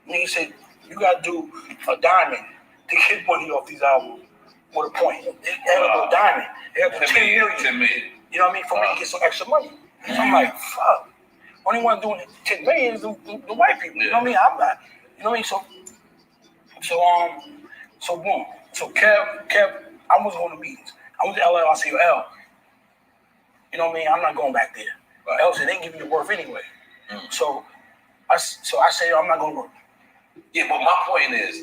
And he said, you gotta do a diamond to get money off these albums with a point. They had to go diamond. They had to 10 million. 10 million. You know what I mean? For me to get some extra money. So I'm like, fuck. Only one doing 10 million is the white people. You know what I mean? I'm not. You know what I mean? So boom. So Kev, I was going to meetings. I went to LL. I said, L. You know what I mean? I'm not going back there. Right. L said they give me the worth anyway. So I said, I'm not going to work. Yeah, but my point is,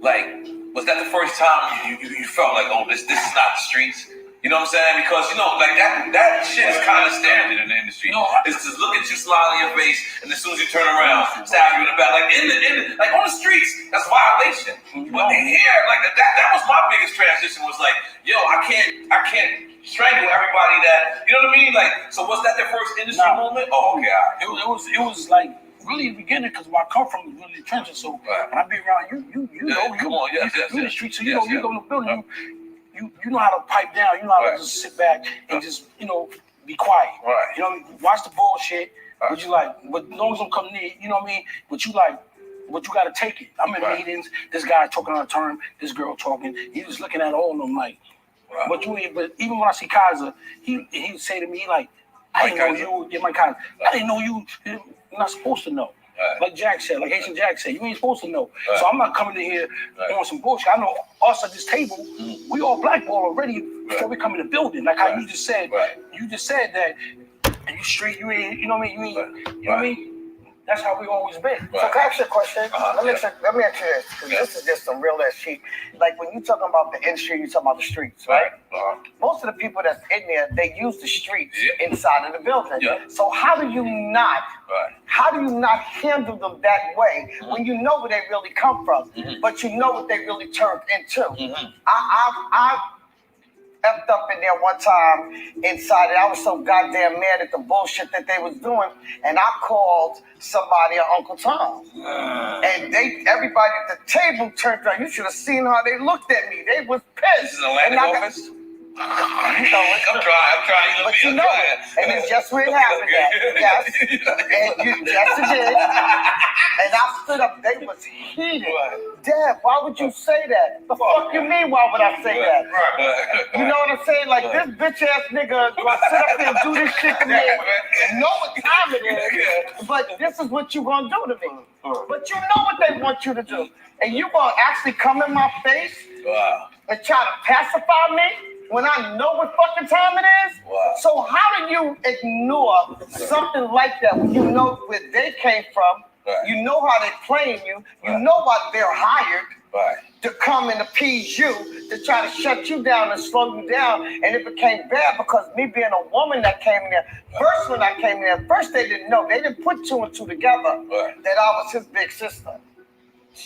like, was that the first time you felt like, oh, this is not the streets? You know what I'm saying? Because, you know, like that shit is kind of standard in the industry. It's just look at you, smile in your face, and as soon as you turn around, stab you in the back. Like like on the streets, that's violation. But in here, like that was my biggest transition. Was like, yo, I can't strangle everybody that, you know what I mean? Like, so was that the first industry movement? Oh, okay. It was like really the beginning because where I come from was really the trenches. So when I be around you know, you in the streets, so you know, you go to the building. You know how to pipe down. You know how to just sit back and just, you know, be quiet. Right. You know, watch the bullshit. But you like, but as long as I'm coming near, you know what I mean? But you like, but you got to take it. I'm in meetings. This guy talking on a term. This girl talking. He just looking at all of them like. Right. But even when I see Kaiser, he would say to me like, I didn't know you. Yeah, my Kaiser. I didn't know you. You're not supposed to know. Like Jack said, like Haitian Jack said, you ain't supposed to know. So I'm not coming in here on some bullshit. I know us at this table, we all blackball already before we come in the building. Like how you just said, you just said that, and you street, you ain't, you know what I mean? You know what I mean? That's how we always been. So can I ask you a question? Let me ask you this, because this is just some real ass shit. Like when you talking about the industry, you talking about the streets, right? Most of the people that's in there, they use the streets inside of the building. So how do you not handle them that way when you know where they really come from, but you know what they really turned into? I effed up in there one time inside it. I was so goddamn mad at the bullshit that they was doing, and I called somebody on Uncle Tom. And everybody at the table turned around. You should have seen how they looked at me. They was pissed. This is Atlantic office? I'm trying. But you know it. And it's just where it happened at. Yes. And yes, it did. And I stood up. They was heated. Dad, why would you say that? The fuck you mean, why would I say that? You know what I'm saying? Like, this bitch-ass nigga gonna sit up there and do this shit to me and know what time it is, but this is what you gonna do to me. But you know what they want you to do. And you gonna actually come in my face and try to pacify me? When I know what fucking time it is? So how do you ignore something like that when you know where they came from, you know how they playing you, you know why they're hired to come and appease you, to try to shut you down and slow you down, and it became bad because me being a woman that came in there, first when I came in there, first they didn't know, they didn't put two and two together that I was his big sister.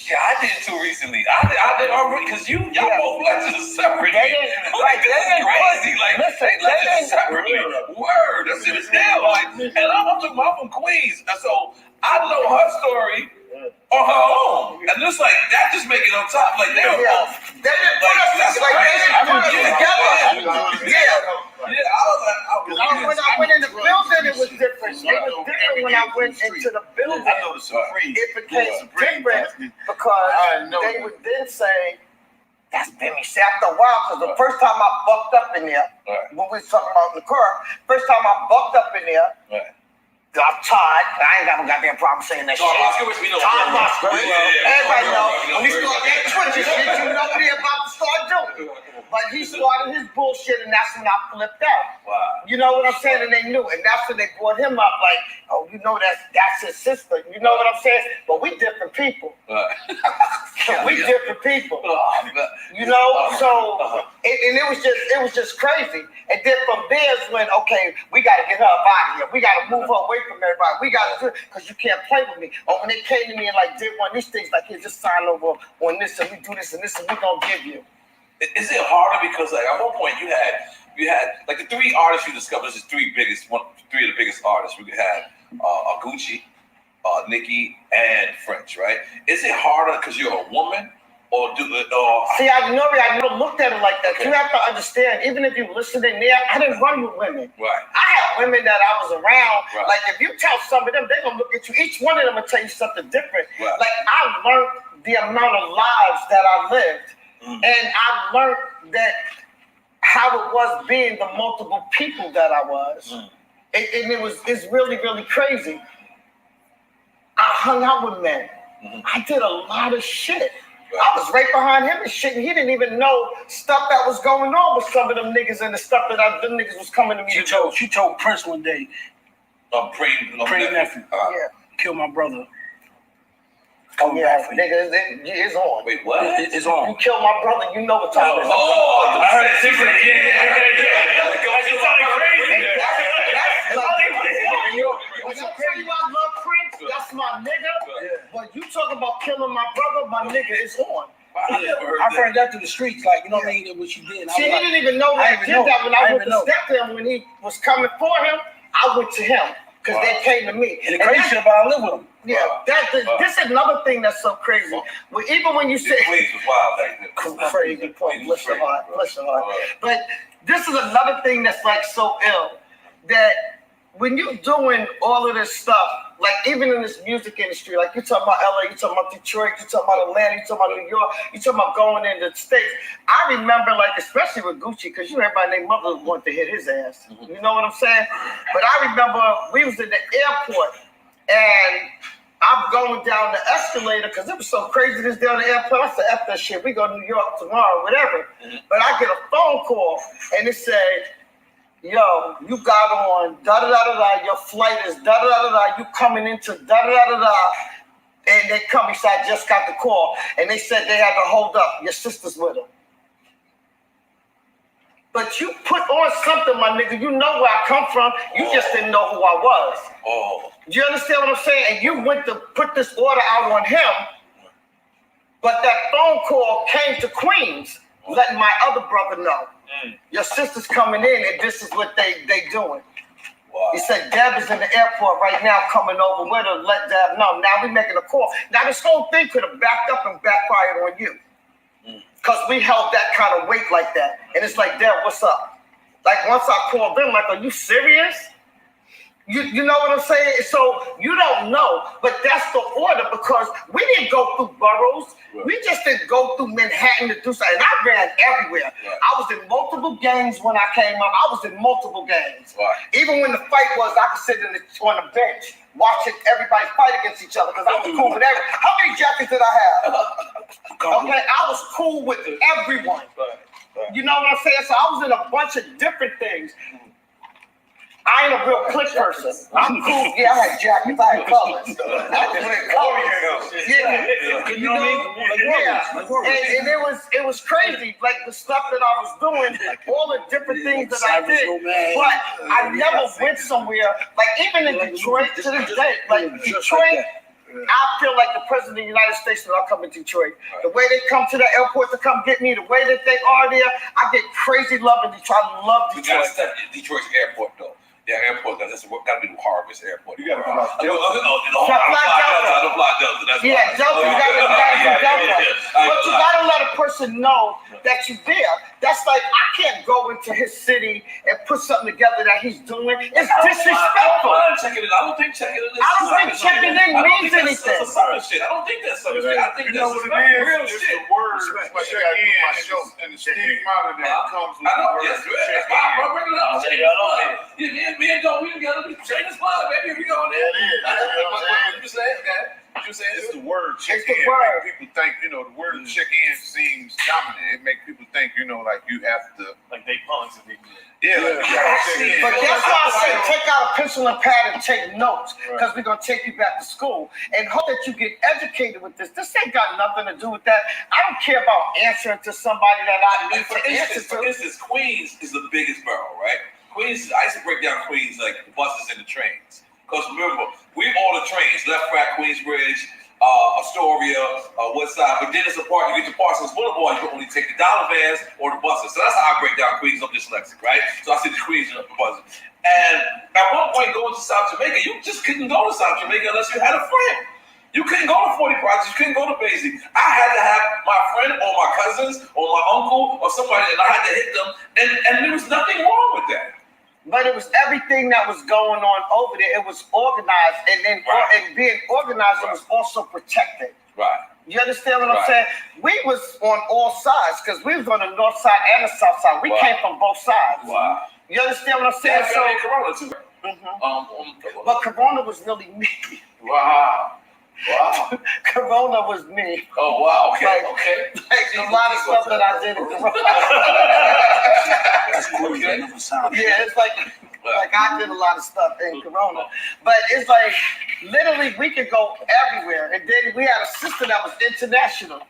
Yeah, I did too recently. I did already because y'all both legends separate. They didn't, like this is crazy. Like listen, they legends separately. Word, that shit is hell. Like, and I'm from Queens, and so I know her story on her own, and just like that, just make it on top. Like they were both. They didn't put us together. When I went in the building, it was different. It was different when I went into the building. It became different because they would then say, that's Demi. See, after a while, because the first time I bucked up in there, when we was talking about in the car, first time I bucked up in there, I'm Todd. I ain't got no goddamn problem saying that shit. Todd Moskowitz. Everybody know. When he started that Twitter shit, you know what he about to start doing. But he started his bullshit, and that's when I flipped out. You know what I'm saying? And they knew. And that's when they brought him up like, oh, you know that's his sister. You know what I'm saying? But we different people. We different people. You know, so and it was just crazy. And then from there's when we got to get her up out of here. We got to move her away from everybody. We got to do it because you can't play with me. Or when they came to me and like did one of these things, like here, just sign over on this and we do this and this and we gonna give you. Is it harder because like at one point you had like the three artists you discovered? This is three of the biggest artists. We had Gucci, Nicki, and French, right? Is it harder because you're a woman? See, I never looked at it like that. Okay. You have to understand, even if you listen in there, I didn't run with women. Right. I had women that I was around. Right. Like if you tell some of them, they're gonna look at you. Each one of them will tell you something different. Right. Like I learned the amount of lives that I lived, and I learned that how it was being the multiple people that I was, and it's really, really crazy. I hung out with men. I did a lot of shit. I was right behind him and shit, and he didn't even know stuff that was going on with some of them niggas and the stuff that them niggas was coming to me. She told Prince one day, Pray nephew, kill my brother. Oh yeah, nigga, it's on. Wait, what? It's on. You kill my brother, you know what time it is. Oh, I heard it different. When I tell you I love Prince, that's my nigga. But you talking about killing my brother, my nigga, it's on. I heard that through the streets, like, you know what I mean, what you did. See, he didn't even know that I did that when I went to step to him. When he was coming for him, I went to him because they came to me. And the crazy shit about I live with him. Yeah, this is another thing that's so crazy. Well, even when you say Queens was wild back then. crazy point, bless your heart. But this is another thing that's like so ill that when you're doing all of this stuff, like even in this music industry, like you talking about LA, you talking about Detroit, you talking about Atlanta, you talking about New York, you talking about going into the States. I remember, like, especially with Gucci, because everybody named mother wanted to hit his ass. You know what I'm saying? But I remember we was in the airport and I'm going down the escalator because it was so crazy this down the airport. I said, F that shit, we go to New York tomorrow, whatever. But I get a phone call and it said, yo, you got on da-da-da-da-da, your flight is da-da-da-da-da, you coming into da-da-da-da-da, and they come, he said, I just got the call, and they said they had to hold up, your sister's with him. But you put on something, my nigga, you know where I come from, you just didn't know who I was. Do you understand what I'm saying? And you went to put this order out on him, but that phone call came to Queens, letting my other brother know. Your sister's coming in and this is what they doing. Wow. He said Deb is in the airport right now coming over with her, let Deb know. Now we making a call. Now this whole thing could have backed up and backfired on you. Because we held that kind of weight like that. And it's like, Deb, what's up? Like once I called them, like, are you serious? You know what I'm saying? So you don't know, but that's the order because we didn't go through boroughs. Right. We just didn't go through Manhattan to do something. And I ran everywhere. Right. I was in multiple gangs when I came up. I was in multiple gangs. Right. Even when the fight was, I could sit on the bench watching everybody fight against each other because I was cool with everyone. How many jackets did I have? Okay, I was cool with everyone. Right. You know what I'm saying? So I was in a bunch of different things. I ain't a real click person. I'm cool. Yeah, I had jackets. I had colors. I was wearing colors. Yeah. You know? And it was crazy. Like the stuff that I was doing, all the different things that I did. But I never went somewhere. Like even in Detroit to this day, like Detroit, I feel like the president of the United States when I come to Detroit. The way they come to the airport to come get me, the way that they are there, I get crazy love in Detroit. I love Detroit. You gotta step in Detroit's airport though. Yeah, airport. That's gotta be the hardest airport. You gotta fly Delta. Yeah, Delta. You gotta do Delta. But you gotta let a person know that you're there. That's like I can't go into his city and put something together that he's doing. It's disrespectful. I don't think checking in means anything. That's some shit. I don't think that's some shit. I think that's real shit. The word check in and the stigma that comes with the word check in. Bring it up. me and Joe, we together. We train this club, baby. We going there. What you saying, man? You saying it's the word check it's the in. word. Make people think, the word check in seems dominant. It makes people think, like you have to. Like they punks and they. Yeah. Like you gotta check in. But that's why I say take out a pencil and pad and take notes, because we're gonna take you back to school and hope that you get educated with this. This ain't got nothing to do with that. I don't care about answering to somebody that I need to answer to. For instance, Queens is the biggest borough, right? Queens, I used to break down Queens like the buses and the trains. Because remember, we all the trains, Left Rack, Queensbridge, Astoria, Woodside, but then it's a part, you get to Parsons Boulevard, you can only take the dollar vans or the buses. So that's how I break down Queens. I'm dyslexic, right? So I see the Queens and the buses. And at one point going to South Jamaica, you just couldn't go to South Jamaica unless you had a friend. You couldn't go to 40 Projects, you couldn't go to Basie. I had to have my friend or my cousins or my uncle or somebody, and I had to hit them, and there was nothing wrong with that. But it was everything that was going on over there. It was organized, and then and being organized, it was also protected. Right. You understand what I'm saying? We was on all sides because we was on the north side and the south side. We came from both sides. Wow. You understand what I'm saying? So Corona too. But Corona was really me. Wow. Wow. Corona was me. Oh wow. Okay. Like a lot of stuff that I did in Corona. That's cool. Yeah, it's like I did a lot of stuff in Corona, but it's like literally we could go everywhere, and then we had a sister that was international,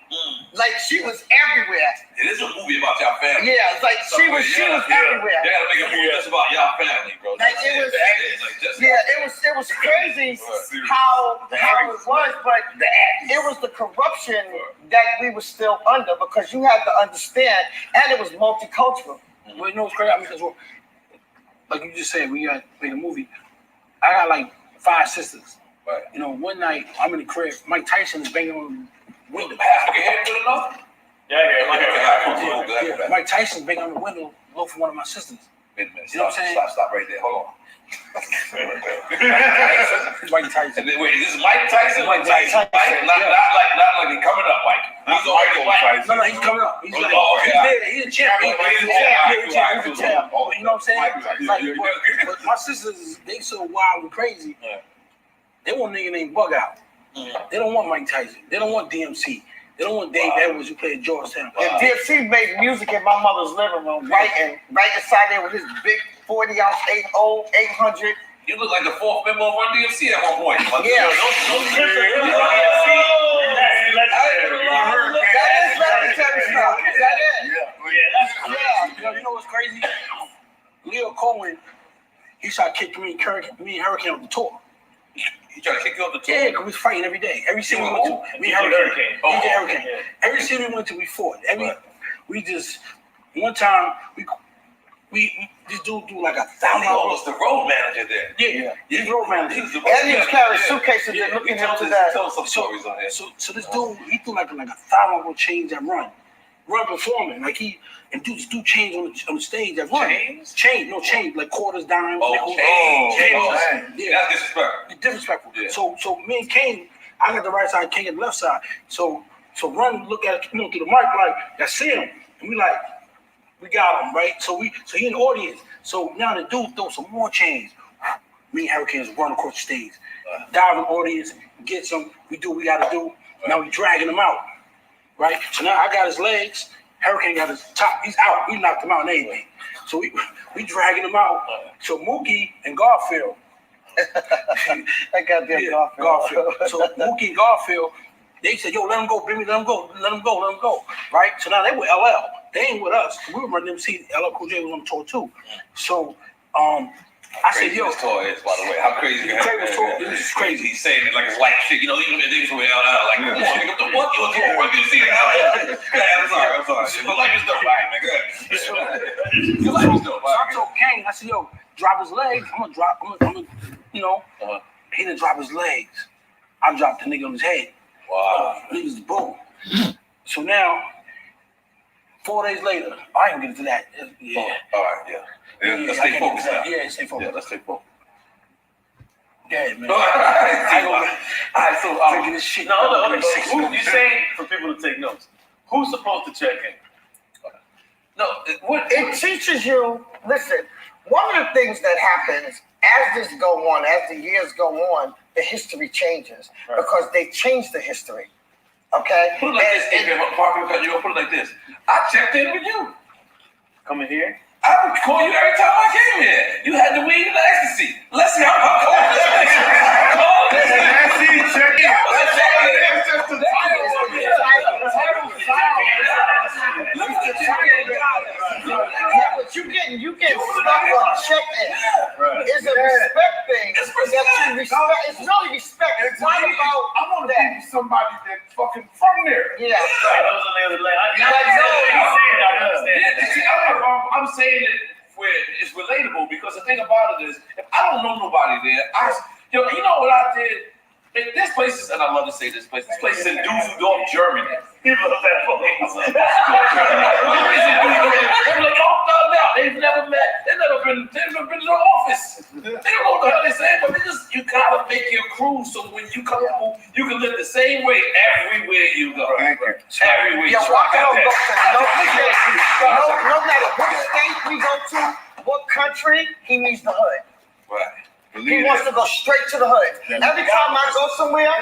like she was everywhere. It is a movie about y'all family. Yeah, it's like she was everywhere. They gotta make a movie just about y'all family, bro. Like it was, it was crazy how it was, but it was the corruption that we were still under because you had to understand, and it was multicultural. Well, you know what's crazy? I mean, because like you just said, we got to make a movie. I got like 5 sisters. Right. One night I'm in the crib. Mike Tyson is banging on the window. Yeah. Mike Tyson's banging on the window, look for one of my sisters. Wait a minute. You know what I'm saying? Stop right there. Hold on. Mike Tyson. Wait, this is Mike Tyson? Mike Tyson. Not like he coming up, Mike. He's already Mike. No, he's coming up. He's like, he's a champ. He's a champ. You know what I'm saying? Like, but my sisters, they so wild and crazy. They want a nigga named Bug Out. They don't want Mike Tyson. They don't want DMC. They don't want Dave Edwards who played Georgetown. And DMC made music in my mother's living room, right inside there with his big 40-ounce 800. You look like the 4th member of Run DMC at one point. Yeah. That is legendary stuff. Is that it? Yeah. You know what's crazy? Leo Cohen, he tried to kick me and Hurricane off the tour. He tried to kick you off the tour? Yeah, because we was fighting every day. Every city we went to, me and Hurricane. Hurricane. Every city we went to, we fought. We just, one time, this dude do like 1,000. Was the road manager there? Yeah. He's road manager. And he was carrying suitcases and looking into that. Tell us some stories on that. So this dude, he threw like 1,000 chains that run performing. Like this dude changed on the stage that run. Chains, like quarters, dimes. Chains. Yeah. That's disrespectful. Disrespectful. Yeah. So me and Kane, I got the right side, Kane got the left side. So Run look at it, through the mic like, that's him. And we like, we got him, right? So he in the audience. So now the dude throw some more chains. Me and Hurricanes run across the stage. Dive in the audience, get some, we do what we gotta do. Now we dragging him out. Right? So now I got his legs, Hurricane got his top, he's out. We knocked him out and everything. So we dragging him out. So Mookie and Garfield. That goddamn Garfield. So Mookie and Garfield, they said, yo, let him go, baby, let him go. Right? So now they with LL. They ain't with us. We were running them see LL Cool J was on the tour too. So I said, yo, this tour is, by the way. How crazy is it? This is crazy. He's saying it like it's light shit. Even the things with LL, like, come on, nigga, what the fuck? You see LL? I'm sorry. Your life is dope, right, man? Go ahead. Your life is dope. So I told Kane, I said, yo, drop his legs. I'm gonna he didn't drop his legs. I dropped the nigga on his head. Wow. Niggas boom. So now, 4 days later, I ain't get into that. Yeah. All right, yeah. Let's stay focused now. Yeah, stay focused. Yeah, let's stay focused. Yeah, man. All right, so taking this shit. No, you saying for people to take notes? Who's supposed to check in? No, It teaches you. Listen, one of the things that happens as this go on, as the years go on, the history changes because they change the history. Okay? Put it like this, Adrian, you're gonna put it like this. I checked in with you. Coming here? I would call you every time I came here. You had the weed and the ecstasy. Let's see, I'm calling this nigga. Call this nigga. Check in. That's just the title. But you getting stuck on check-in. It's a respect thing. It's that you respect. It's really respect. It's not about I want to be somebody that's fucking from there. yeah. I'm saying it where it's relatable because the thing about it is, if I don't know nobody there, you know what I did? This place is, and I love to say this place is in Dusseldorf, Germany. People love that place. They've never met, they've never been to the office. They don't know what the hell they're saying, but you gotta make your crew so when you come home, you can live the same way everywhere you go. Thank you. Everywhere you Yeah, go. No matter what state we go to, what country, he needs the hood. Right. He wants to go straight to the hood. Every time I go somewhere, I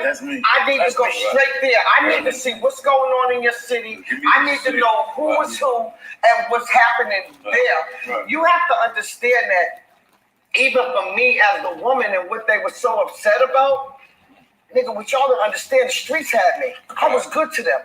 need to go straight there. I need to see what's going on in your city. I need to know who is who and what's happening there. You have to understand that even for me as the woman and what they were so upset about, nigga, what y'all don't understand, the streets had me. I was good to them.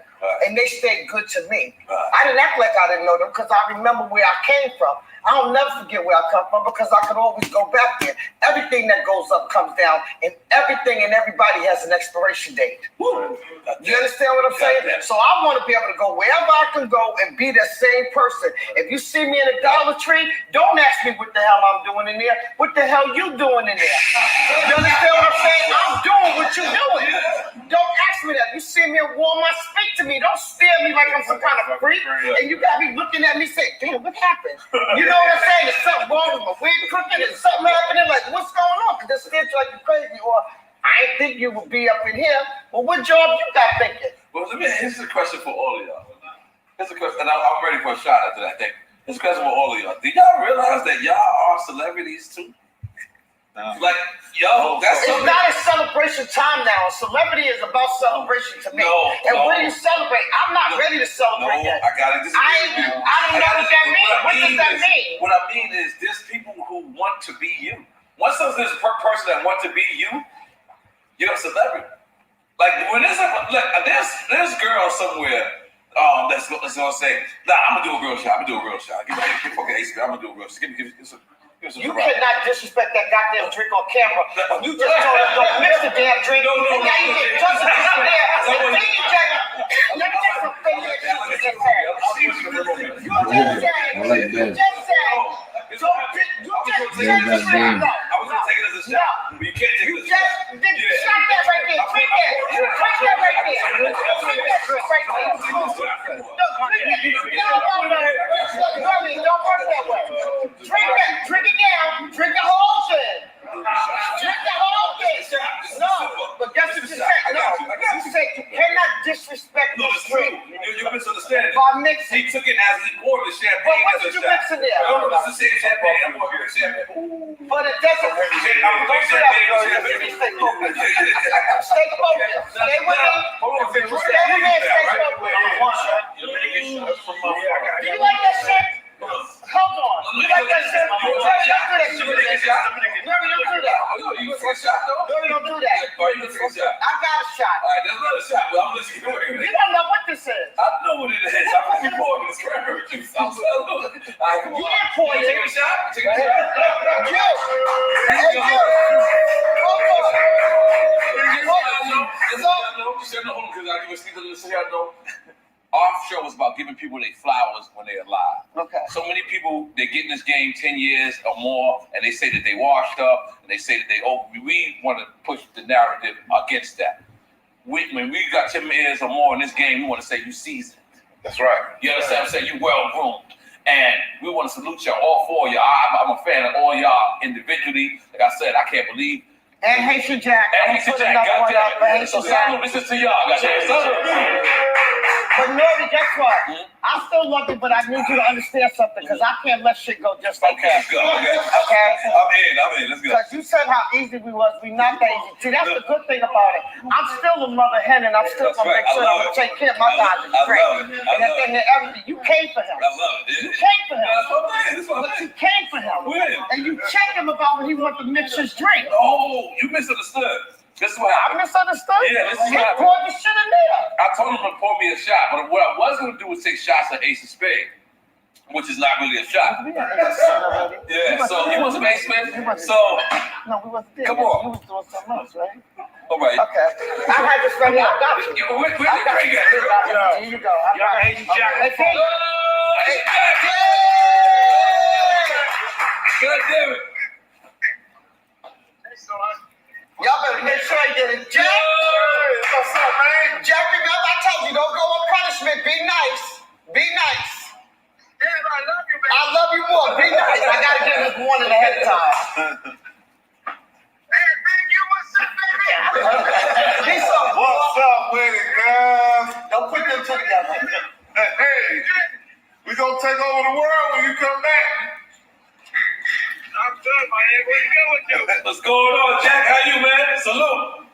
And they stayed good to me. I didn't act like I didn't know them because I remember where I came from. I'll never forget where I come from because I could always go back there. Everything that goes up comes down, and everything and everybody has an expiration date. You understand what I'm saying? So I want to be able to go wherever I can go and be that same person. If you see me in a Dollar Tree, don't ask me what the hell I'm doing in there. What the hell you doing in there? You understand what I'm saying? I'm doing what you're doing. Don't ask me that. You see me in Walmart, speak to me. Don't stare at me like I'm some kind of freak. And you got me looking at me saying, damn, what happened? You know what I'm saying? There's something wrong with my wig crooked. There's something happening. Like, what's going on? Because they stare like you crazy. Or I ain't think you would be up in here. Well, what job you got thinking? Well, here's a question for all of y'all. Here's a question, and I'm ready for a shot after that thing. Here's a question for all of y'all. Do y'all realize that y'all are celebrities too? Like, yo, that's it's not a celebration time now. Celebrity is about celebration to me. And what do you celebrate? I'm not ready to celebrate that. I got it. I don't know what that means. What does that mean? What I mean is, there's people who want to be you. Once there's a person that wants to be you, you're a celebrity. Like when there's girls somewhere that's gonna say, nah, I'm gonna do a girl shot. Give me fucking ace. I'm gonna do a girl shot. Give me some. You cannot disrespect that goddamn drink on camera. You just told us don't mix the damn drink. And now you get just there. And then you just drink it down, drink the whole thing. Drink the whole thing. No, but that's what you said. No, you said you cannot disrespect the drink. You misunderstand it. By mixing. He took it as he poured the champagne. What did you mix in there? No, it's the same champagne. I'm pouring the champagne. But it doesn't. Don't do that, bro. Stay focused. Stay focused. Stay with me. Stay with me and stay focused. Do you like that shit? Hold on. You like that shit? Don't do that shit. Don't do that. You want a shot though? Don't do that. I got a shot. All right, there's another shot, but I'm listening to it. You don't know what this is. I know what it is. I'm fucking pouring this cranberry juice. I'm so good. All right, come on. You didn't pour it. Take a shot. Take a shot. You. Hey, you. Hold on. Our show is about giving people their flowers when they're alive. Okay. So many people, they get in this game 10 years or more, and they say that they washed up, and they say that they we want to push the narrative against that. When we got 10 years or more in this game, we want to say you seasoned. That's right. You understand what I'm saying? You well-groomed. And we want to salute y'all, all four of y'all. I'm a fan of all y'all individually. Like I said, I can't believe. And Haitian Jack. And Haitian Jack. Goddamn. So salute, this is to y'all. Goddamn. But Nori, guess what? I still love you, but I need you to understand something because I can't let shit go just like that. Let's go. Okay. I'm in. Let's go. Because you said how easy we was. We not that easy. See, that's the good thing about it. I'm still a mother hen, and I'm still going to make sure I'm going to take care of my guys. It's great. And at the end of everything, you came for him. I love it. You came for him. That's what I'm But saying. you came for him. And you checked him about when he wanted to mix his drink. Oh, you misunderstood. This is what I happened. misunderstood? Yeah, this is He what happened. poured the shit in there. I told him to pour me a shot, but what I was going to do was take shots of Ace of Spades, which is not really a shot. Yeah, so he was basement. So, No, we wasn't there. Come on. You was doing something else, right? all right. Okay. I had this ready. I got you. Where's the I got drink you. at? Here you go. I got you. Hey, Pete. Hey, God damn it. Y'all better make sure I get it. Jack, What's up, man? Jack, remember I told you, don't go on punishment. Be nice. Be nice. Damn, I love you, man. I love you more. Be nice. I gotta give this warning ahead of time. Hey, thank you. What's up, baby? Be so. What's up with it, man? Don't put them two together. Hey, we gonna take over the world when you come back. I'm good, my nigga. What's good with you? What's going on, Jack? How you, man? Salute.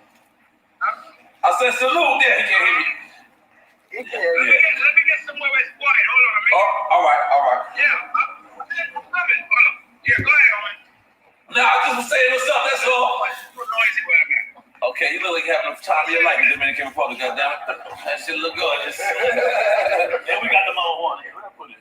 I said salute. Yeah, he can't hear me. He can. Let me get somewhere where it's quiet. Hold on, man. Oh, all right. Yeah, I'm coming. Hold on. Yeah, go ahead, Owen. Nah, I just was saying what's up, that's all. It's noisy where I'm at. Okay, you look like you're having the time of your life in Dominican Republic, goddammit. That shit look good. Yeah, we got them all on here. Where I put it?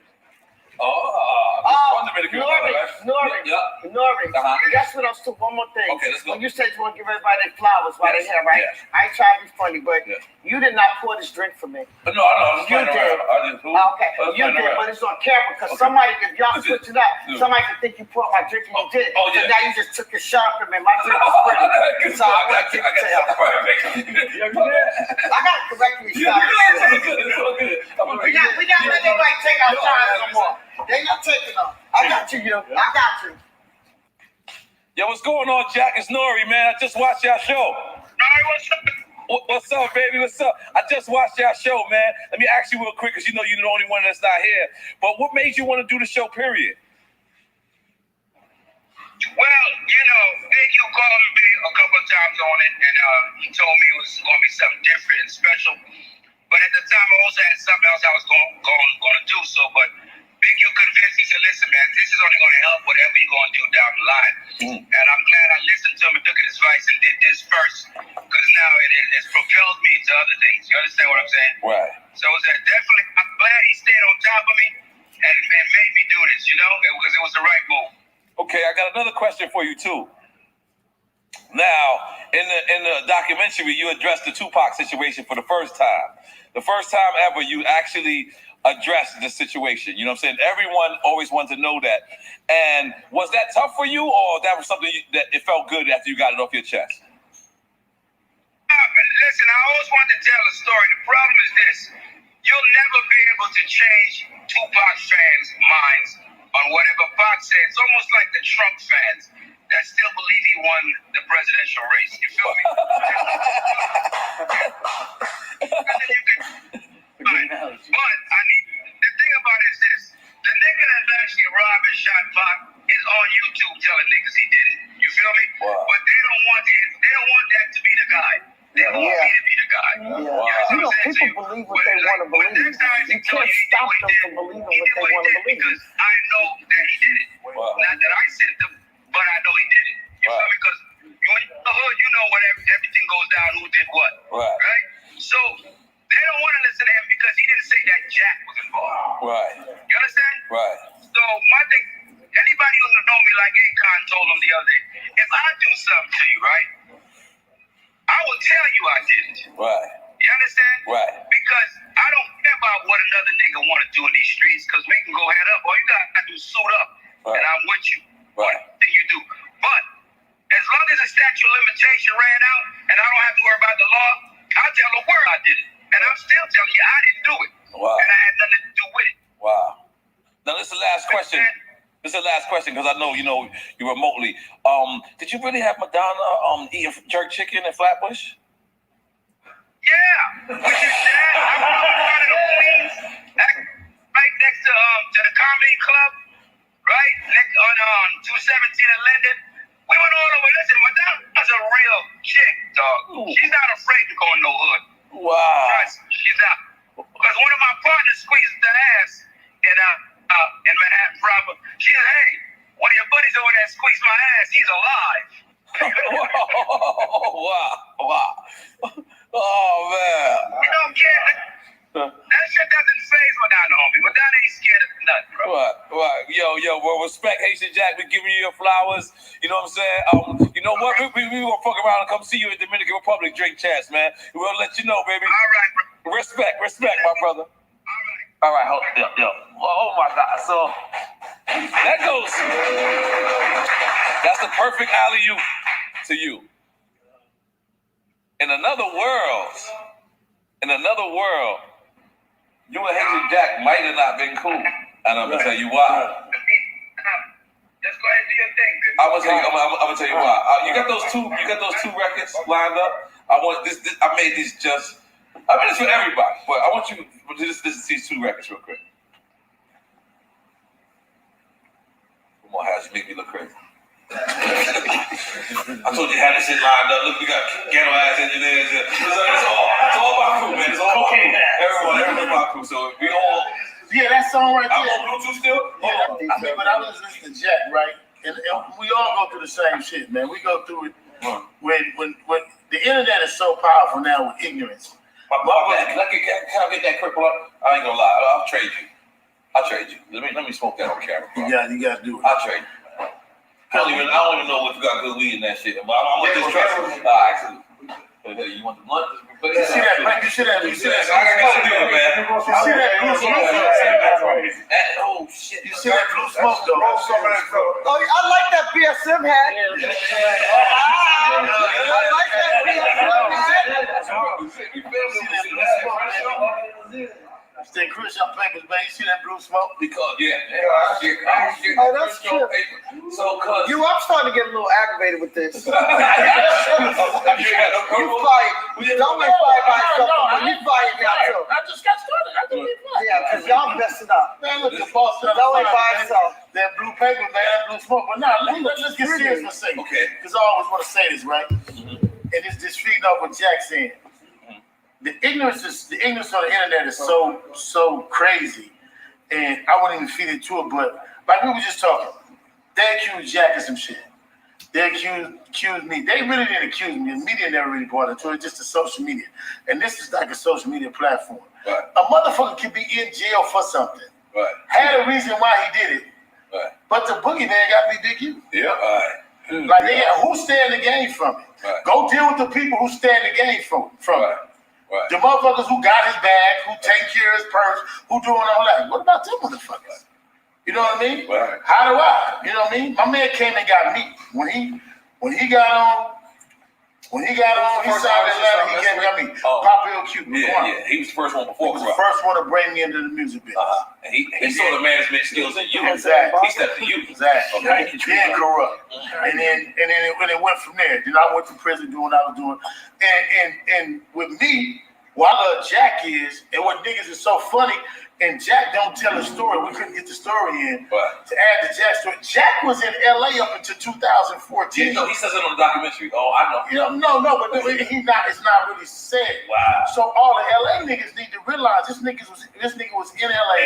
Dominican Nori, Republic, right? Nori, Yeah. Nori. Uh-huh. Guess what else too? One more thing. Okay, let's go. When you said you want to give everybody their flowers while Yes, they're here, right? yes. I ain't trying to be funny, but Yes. you did not pour this drink for me. No, I know. I'm just You playing did. around. I just, who? Okay, I was you playing did, around. but it's on camera because Okay. somebody, if y'all Is it? switch it up, Yeah. somebody could think you poured my drink and you did it. Oh, So yeah. now you just took your shot from me. My drink was pretty. So I want to give it to him. I got to correct you. Yeah, it's all good. We not letting anybody take our time no more. They not taking them. I got you, I got you. Yo, what's going on, Jack? It's Nori, man. I just watched y'all show. All right, what's up? What's up, baby? What's up? I just watched y'all show, man. Let me ask you real quick, because you know you're the only one that's not here. But what made you want to do the show, period? Well, you know, you called me a couple of times on it, and he told me it was going to be something different and special. But at the time, I also had something else I was going to do. So, but Big U convinced me, he said, listen, man, this is only going to help whatever you're going to do down the line. And I'm glad I listened to him and took his advice and did this first, because now it propelled me to other things. You understand what I'm saying? Right. So it was definitely, I'm glad he stayed on top of me and made me do this, you know, because it was the right move. Okay, I got another question for you, too. Now, in the documentary, you addressed the Tupac situation for the first time. The first time ever you actually addressed the situation. You know what I'm saying? Everyone always wanted to know that. And was that tough for you, or that was something that it felt good after you got it off your chest? Listen, I always wanted to tell a story. The problem is this. You'll never be able to change Tupac fans' minds on whatever Pac said. It's almost like the Trump fans that still believe he won the presidential race. You feel me? But the thing about it is this. The nigga that actually robbed and shot Pac is on YouTube telling niggas he did it. You feel me? Wow. But they don't want that to be the guy. They want me to be the guy. Yeah. Wow. You know, people believe what they want to believe. You can't stop them from believing what they want to believe. Because I know that he did it. Wow. Not that I sent them, but I know he did it. You feel me? Because when you're in the hood, you know when everything goes down, who did what. Right. So they don't want to listen to him because he didn't say that Jack was involved. Right. You understand? Right. So my thing, anybody who know me like Akon told him the other day, if I do something to you, right, I will tell you I did it. Right. You understand? Right. Because I don't care about what another nigga want to do in these streets, because we can go head up. All you got to do is suit up, Right. and I'm with you. Right. Thing you do. But as long as the statute of limitation ran out, and I don't have to worry about the law, I'll tell the world I did it. And I'm still telling you I didn't do it. Wow. And I had nothing to do with it. Wow. Now this is the last question. This is the last question because I know you remotely. Did you really have Madonna eating jerk chicken in Flatbush? Yeah. Which is sad. I was trying to the point ass. He's alive. Wow. Oh, man. You don't care. That shit doesn't phase Madonna, homie. Madonna ain't scared of nothing, bro. Right. Yo, well, respect Haitian Jack. We giving you your flowers. You know what I'm saying? You know what? We gonna fuck around and come see you in Dominican Republic. Drink chats, man. We'll let you know, baby. All right, bro. Respect, my brother. All right, yo. Oh my God. So that goes. That's the perfect alley-oop to you. In another world, you and Haitian Jack might have not been cool, and I'm gonna tell you why. Just go ahead and do your thing, baby. I'm gonna tell you why. You got those two records lined up. I want this. I made this for everybody, but I want you to just listen to these two records real quick. Come on, House, you make me look crazy. I told you had this shit lined up. Look, we got ghetto ass engineers. It's all my crew, man. It's all my crew. Everyone my crew. So we all. Yeah, that song right I'm there. on Bluetooth still. But I was listening to Jack, right? And we all go through the same shit, man. We go through it when the internet is so powerful now with ignorance. Can I get that cripple up? I ain't gonna lie. I'll trade you. Let me smoke that on camera, bro. You gotta do it. I'll trade you. I don't even know if you got good weed in that shit. But I'm gonna just trust you. All right, you want the blunt? You see that? I You see that? gotta do it, man. You see that blue smoke? Oh shit! You see that blue smoke though? Oh, I like that BSM hat. I like that BSM hat. Stay crucial papers, man. You see that blue smoke? Because Oh, that's true. So, cause I'm starting to get a little aggravated with this. You fight. Don't make fight by yourself, but you fight yourself. I just got started. Yeah, because y'all messing up. Man, look, the boss Don't make by yourself. That blue paper, man, that blue smoke. But now, let's get serious for a second. Okay. Because I always want to say this, right? And it's just feeding off what Jack said. The ignorance on the internet is so crazy, and I wouldn't even feed into it. But like we were just talking, they accused Jack of some shit. They accused me. They really didn't accuse me. The media never really brought it to it. Just the social media, and this is like a social media platform. Right. A motherfucker could be in jail for something. Right. Had a reason why he did it. Right. But the boogeyman got to be Big U. Yeah. Right. Like who stay in the game from it? Right. Go deal with the people who stay in the game from it. Right. The motherfuckers who got his bag, who take care of his purse, who doing all that. What about them motherfuckers? You know what I mean? Right. How do I? You know what I mean? My man came and got me. When he got on, he signed his letter, he came and got me. Pop LQ. Yeah. He was the first one before. He was the first one to bring me into the music business. And he saw the management skills in you. Exactly. He stepped to you. Exactly. Okay. Then Corrupt. And then it went from there. Then I went to prison doing what I was doing. And with me, what I love Jack is, and what niggas is so funny, and Jack don't tell a story. We couldn't get the story in to add to Jack's story. Jack was in LA up until 2014. Yeah, no, he says it on the documentary. Oh, I know. You know, no, but it's not really said. Wow. So all the LA niggas need to realize this nigga was in LA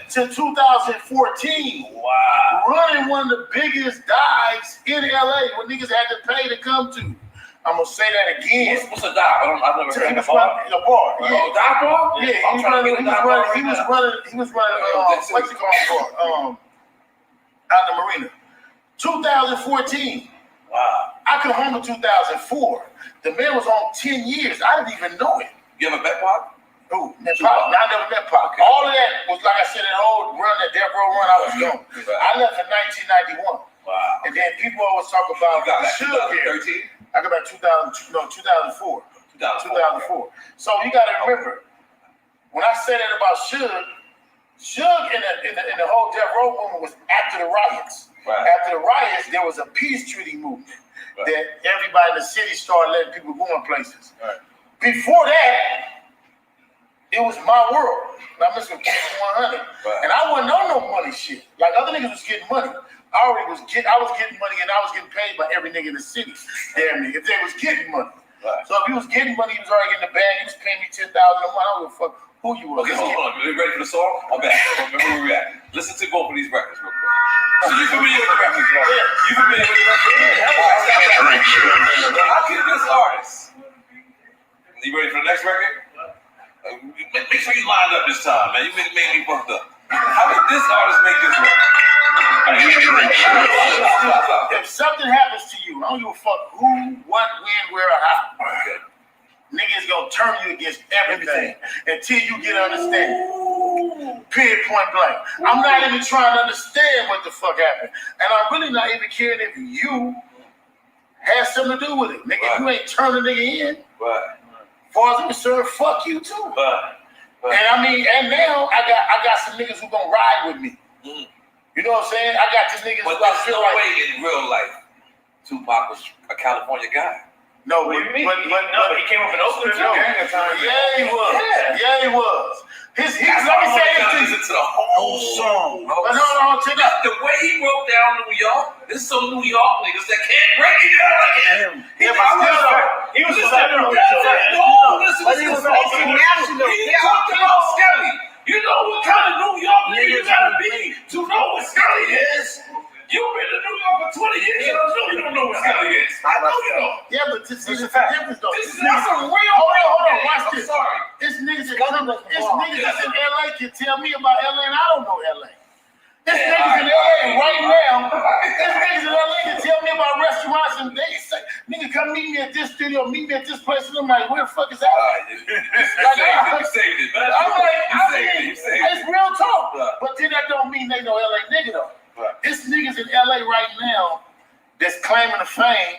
till 2014. Wow. Running one of the biggest dives in LA when niggas had to pay to come to. I'm gonna say that again. What's a dive? I've never heard of a bar. Yeah. Oh, dive bar? Yeah, he was running what's it called? Out in the marina. 2014. Wow. I come home in 2004. The man was on 10 years. I didn't even know it. You ever met Pop? Who? I never met Pop. Okay. All of that was, like I said, that whole run, that Death Row run, I was gone. I left in 1991. Wow. And then people always talk about Suge here. 2013? I got back 2004. 2004. So you got to remember, when I say that about Suge in the whole Death Row movement was after the riots. Right. After the riots, there was a peace treaty movement that everybody in the city started letting people go in places. Right. Before that, it was my world. I'm just gonna keep it 100. And I wasn't on no money shit. Like other niggas was getting money. I was getting money and I was getting paid by every nigga in the city. Damn me, if they was getting money. Right. So if he was getting money, he was already in the bag. He was paying me $10,000 a month. I don't give a fuck who you was. Okay, hold on. You ready for the song? I'm back. Remember where we at. Listen to both of these records real quick. So you familiar with the records, right? Yeah. You familiar with the records? Yeah. How can this artist? You ready for the next record? Make sure you line up this time, man. You made me fucked up. How did this artist make this record? If something happens to you, I don't give a fuck who, what, when, where, or how. Okay. Niggas gonna turn you against everything until you get understanding. Period, point blank. I'm not even trying to understand what the fuck happened. And I'm really not even caring if you had something to do with it. Nigga, if you ain't turn a nigga in, as far as I'm concerned, fuck you too. And I mean, and now I got some niggas who gonna ride with me. You know what I'm saying? I got these niggas but who I there's feel no like way in real life Tupac was a California guy. no, What do you mean? but He came up in Oakland too. yeah, he was. Yeah, he was. Let me say this to the whole song. But no, check out. The way he wrote down New York, there's some New York niggas that can't break it down like him. He was No, listen. He talked about Skelly. You know what kind of New York nigga you gotta be to know what Skelly is? You've been to New York for 20 years. You don't know what Skelly is. I know you don't. Yeah, but this is the difference though. This is a real. Hold on, watch this. I'm sorry. This niggas that's in LA can tell me about LA and I don't know LA. This niggas in LA right now. This niggas in LA can tell me about restaurants and they say, nigga, come meet me at this studio, meet me at this place. And I'm like, where the fuck is that? You saved it, man. I'm like, You saved it. it's real talk. But then that don't mean they know LA nigga though. It's niggas in LA right now that's claiming the fame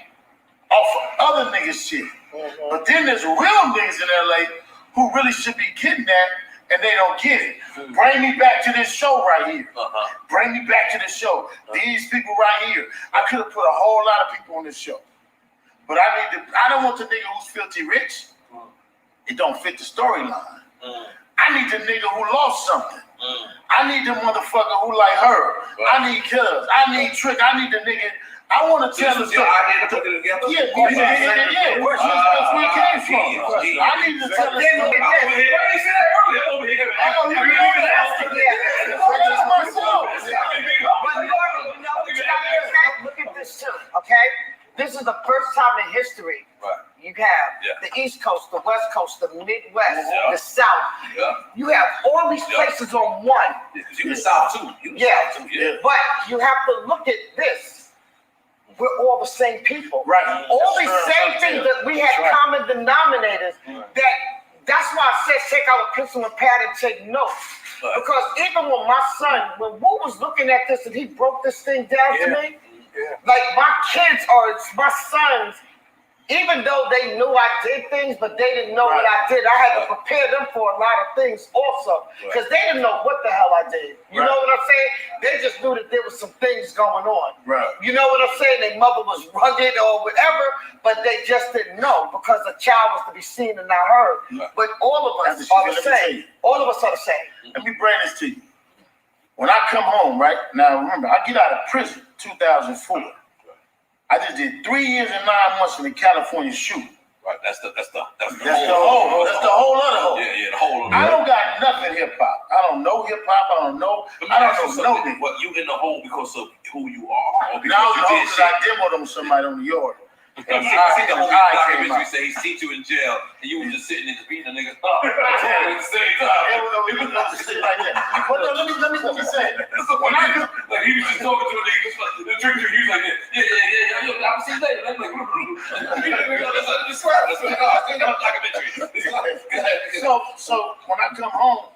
off of other niggas shit. But then there's real niggas in LA who really should be getting that and they don't get it. Bring me back to this show right here. Bring me back to this show. These people right here. I could have put a whole lot of people on this show. But I don't want the nigga who's filthy rich. It don't fit the storyline. I need the nigga who lost something. I need the motherfucker who like her. I need Cuz. I need Trick. I need the nigga. I want to tell the story. I put it together. Yeah. That's where it came from. I need to tell the Look at this too, okay? This is the first time in history you have the East Coast, the West Coast, the Midwest, the South. You have all these places on one. You the South too. But you have to look at this. We're all the same people. Right. All these same things that we had common denominators. That's why I said take out a pencil and pad and take notes. Because even when my son, when Wu was looking at this and he broke this thing down to me, like my kids are my sons, even though they knew I did things, but they didn't know what I did. I had to prepare them for a lot of things also, because they didn't know what the hell I did. You know what I'm saying? They just knew that there was some things going on. You know what I'm saying? Their mother was rugged or whatever, but they just didn't know because a child was to be seen and not heard. But all of us are the same. All of us are the same. Let me bring this to you. When I come home, right now, remember, I get out of prison 2004. I just did 3 years and 9 months in the California shoot. Right, that's the whole other hole. Yeah, the whole. I don't got nothing hip hop. I don't know hip hop. I don't know nothing. What, you in the hole because of who you are, or because now you did shit? I demoed them somebody on the yard. I see the whole documentary say he seen you in jail and you was just sitting there beating a nigga up at the same time. It was shit like that. But no, let me say. When like he was just talking to a nigga, the drink, he was like, yeah, I'll see you later. I'm like, describe this. I think I'm documentary. So when I come home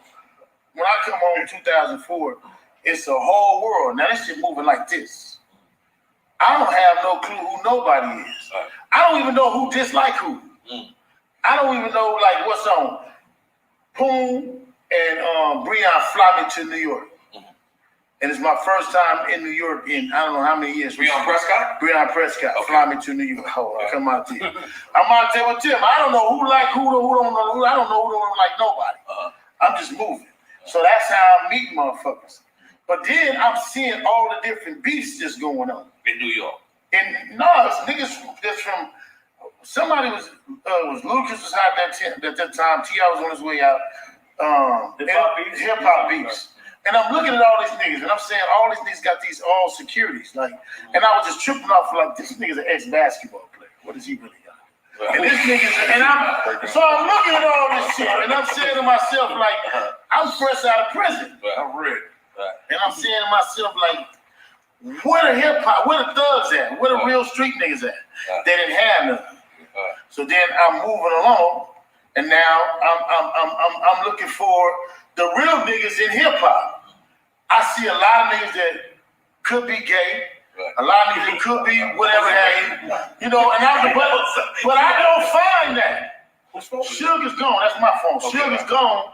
in 2004, it's a whole world. Now this shit moving like this. I don't have no clue who nobody is. I don't even know who dislike who. I don't even know like what's on. Poon and Breon fly me to New York. And it's my first time in New York in I don't know how many years. Breon Prescott? Breon Prescott fly me to New York. Come out there. I'm out there with Tim. I don't know who like who don't know who. I don't know who don't like nobody. I'm just moving. So that's how I'm meeting motherfuckers. But then I'm seeing all the different beefs just going on. In New York. And no, it's niggas that's from somebody was Lucas was out at that time. T.I. was on his way out. Hip hop beats. And I'm looking at all these niggas, and I'm saying all these niggas got these all securities, like, and I was just tripping off like this nigga's an ex-basketball player. What does he really got? And this nigga's, and I'm looking at all this shit, and I'm saying to myself like, I'm fresh out of prison. I'm ready. And I'm saying to myself like, where the hip hop, where the thugs at? Where the real street niggas at? They didn't have none. So then I'm moving along, and now I'm looking for the real niggas in hip hop. I see a lot of niggas that could be gay, a lot of niggas that could be whatever they, you know, and but I don't find that. Suge is gone. That's my phone. Suge is gone.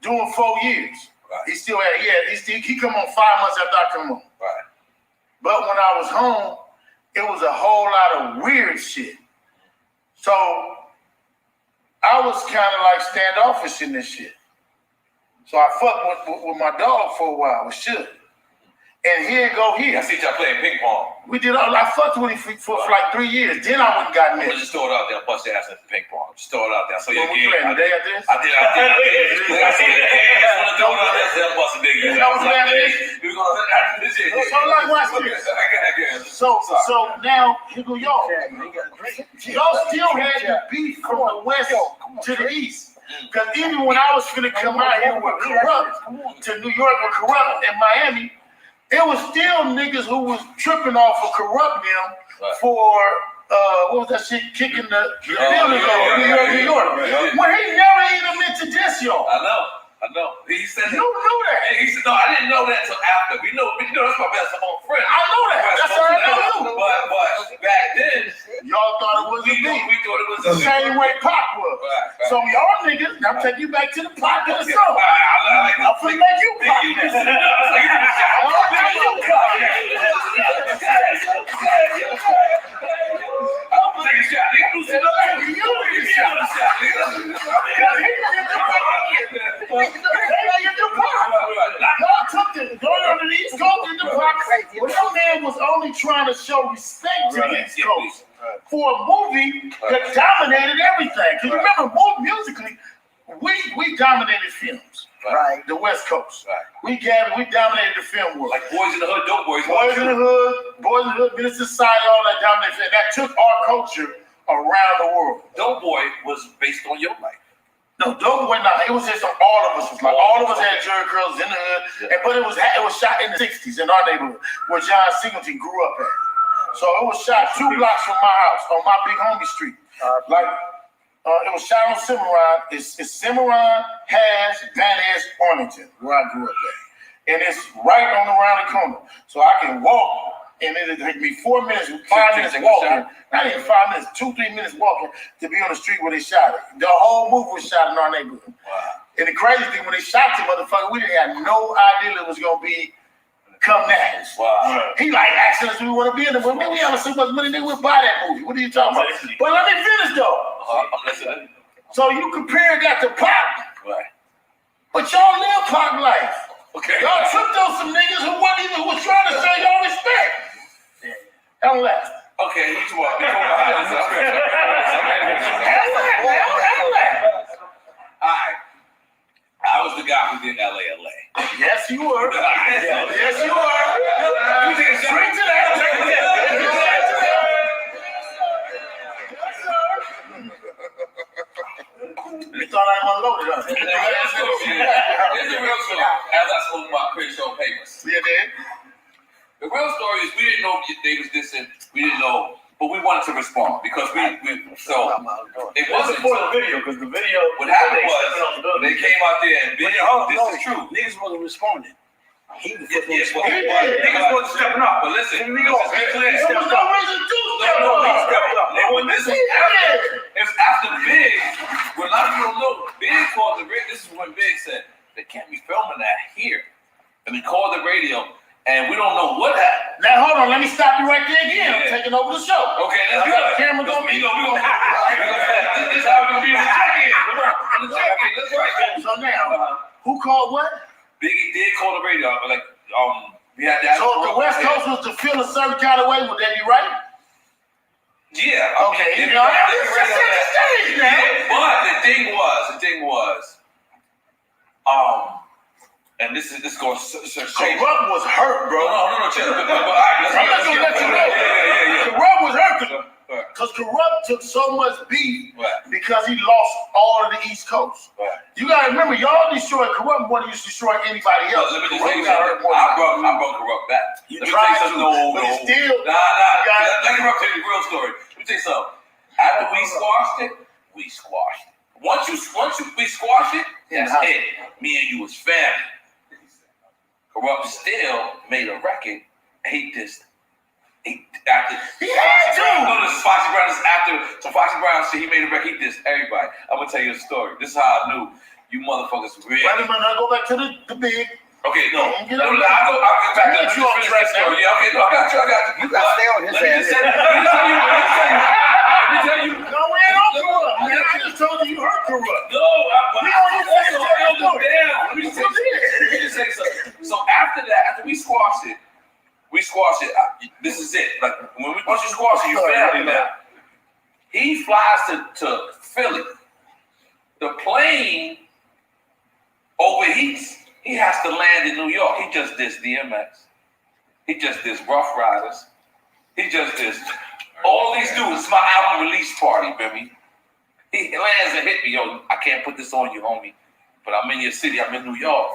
Doing 4 years. He still had, he come on 5 months after I come on. But when I was home, it was a whole lot of weird shit. So I was kind of like standoffish in this shit. So I fucked with my dog for a while, with Suge. And here go here. I see y'all playing ping pong. We did all, I fucked with him for like 3 years. Then I went and got I'm married. gonna just throw it out there, bust your ass at the ping pong. Just throw it out there. So What we playing today at this? I did. I see the game. I just wanna throw it out there. So bust a nigga. That was after this? We're gonna after this shit. So like watch this. So now here go y'all. Y'all still had the beef from the west to the east. Because even when I was finna come out here with Corrupt to New York with Corrupt in Miami, it was still niggas who was tripping off of Corrupt them for what was that shit, kicking the buildings over New York. When he never even meant to diss y'all. I know. He said You knew that. He said, no, I didn't know that until after. We know that's my best friend. I know that. That's how I know you. But back then, y'all thought it was a beef. We thought it was The same way Pac was. Right. So y'all niggas, I'm taking you back to the Pac of the song. I'm finna make you Pac. Y'all took the going under the East Coast in the Pac. But your man was only trying to show respect to the East Coast for a movie that dominated everything. Because remember, musically, we dominated films. Right. The West Coast. We dominated the film world. like Boys in the Hood, Dope Boys. Boys in the Hood, Minister Society, all that dominated. That took our culture around the world. Dope Boy was based on your life. No, Dope Boy, no, it was just all of us was like all of us had jerry curls in the hood, but it was shot in the '60s in our neighborhood where John Singleton grew up at. So it was shot 2 blocks from my house on my big homie street. It was shot on Cimarron. It's Cimarron, Haas, Van Ness, Arlington, where I grew up at, and it's right on around the corner. So I can walk. And it'll take me 4 minutes, 5 minutes walking. Not even 5 minutes, 2-3 minutes walking to be on the street where they shot it. The whole movie was shot in our neighborhood. Wow. And the crazy thing, when they shot the motherfucker, we didn't have no idea it was gonna be come next. Wow. He like asking us if we want to be in the movie. Man, we have so much money, they would buy that movie. What are you talking about? But let me finish though. I'm listening. So you compare that to Pac. Right. But y'all live Pac life. Okay. Y'all took those some niggas who was trying to show y'all respect. Don't laugh. Okay, you two are. Alright. I was the guy who did LA. Yes, you were. Yes, you were. You take a shot. Straight to that. You thought I was loaded up. Here's the real story. As I spoke about Chris Show Papers. Yeah, did. The real story is we didn't know they was dissing. We didn't know, but we wanted to respond because so it wasn't for the video because the video. What happened was they came out there and this is true. Niggas wasn't responding. He was Niggas wasn't stepping up. But listen, let's be clear. There was no reason to step up. They were listening after. It's after Big. When a lot of people don't know, Big called the radio. This is when Big said they can't be filming that here, and he called the radio. And we don't know what happened. Now hold on, let me stop you right there again. I'm taking over the show. Okay, that's good. The camera gonna be. This is how we're gonna be in the check-in. That's right. So now, who called what? Biggie did call the radio, but we had that. So if the West Coast was to feel a certain kind of way, would that be right? Yeah. Okay. You know, it's just set the stage now. Yeah, but the thing was, and this going to Corrupt was hurt, bro. No, chill. But all right, I'm not gonna let you know. Yeah. Corrupt was hurt because Corrupt took so much beef because he lost all of the East Coast. Right. You gotta remember, y'all destroyed Corrupt more than you destroyed anybody else. Let me just tell you something. I brought Corrupt back. You Let me tried tell you something. but it's still. Nah. Let me tell you the real story. Let me tell you something. After we squashed it, we squashed it. Once we squashed it, that's it. Me and you was family. Corrupt still made a record. He had to. No, this is Foxy Brown. This is after some Foxy Brown shit. He made a record. He dissed everybody. I'm gonna tell you a story. This is how I knew you motherfuckers really. Wait a minute, I go back to the big. Okay, no. I'll I'll get back to you on track now. Yeah, okay, no, I got you. You gotta stay on his ass. Let me tell you. No, we ain't on Corrupt, man. I just told you hurt Corrupt. No, let me just say something. So after that, after we squashed it. This is it. Like once you squash it, you're family now. He flies to Philly. The plane overheats. He has to land in New York. He just dissed DMX. He just dissed Rough Riders. He just dissed all these dudes. It's my album release party, baby. He lands and hit me, yo. I can't put this on you, homie. But I'm in your city. I'm in New York.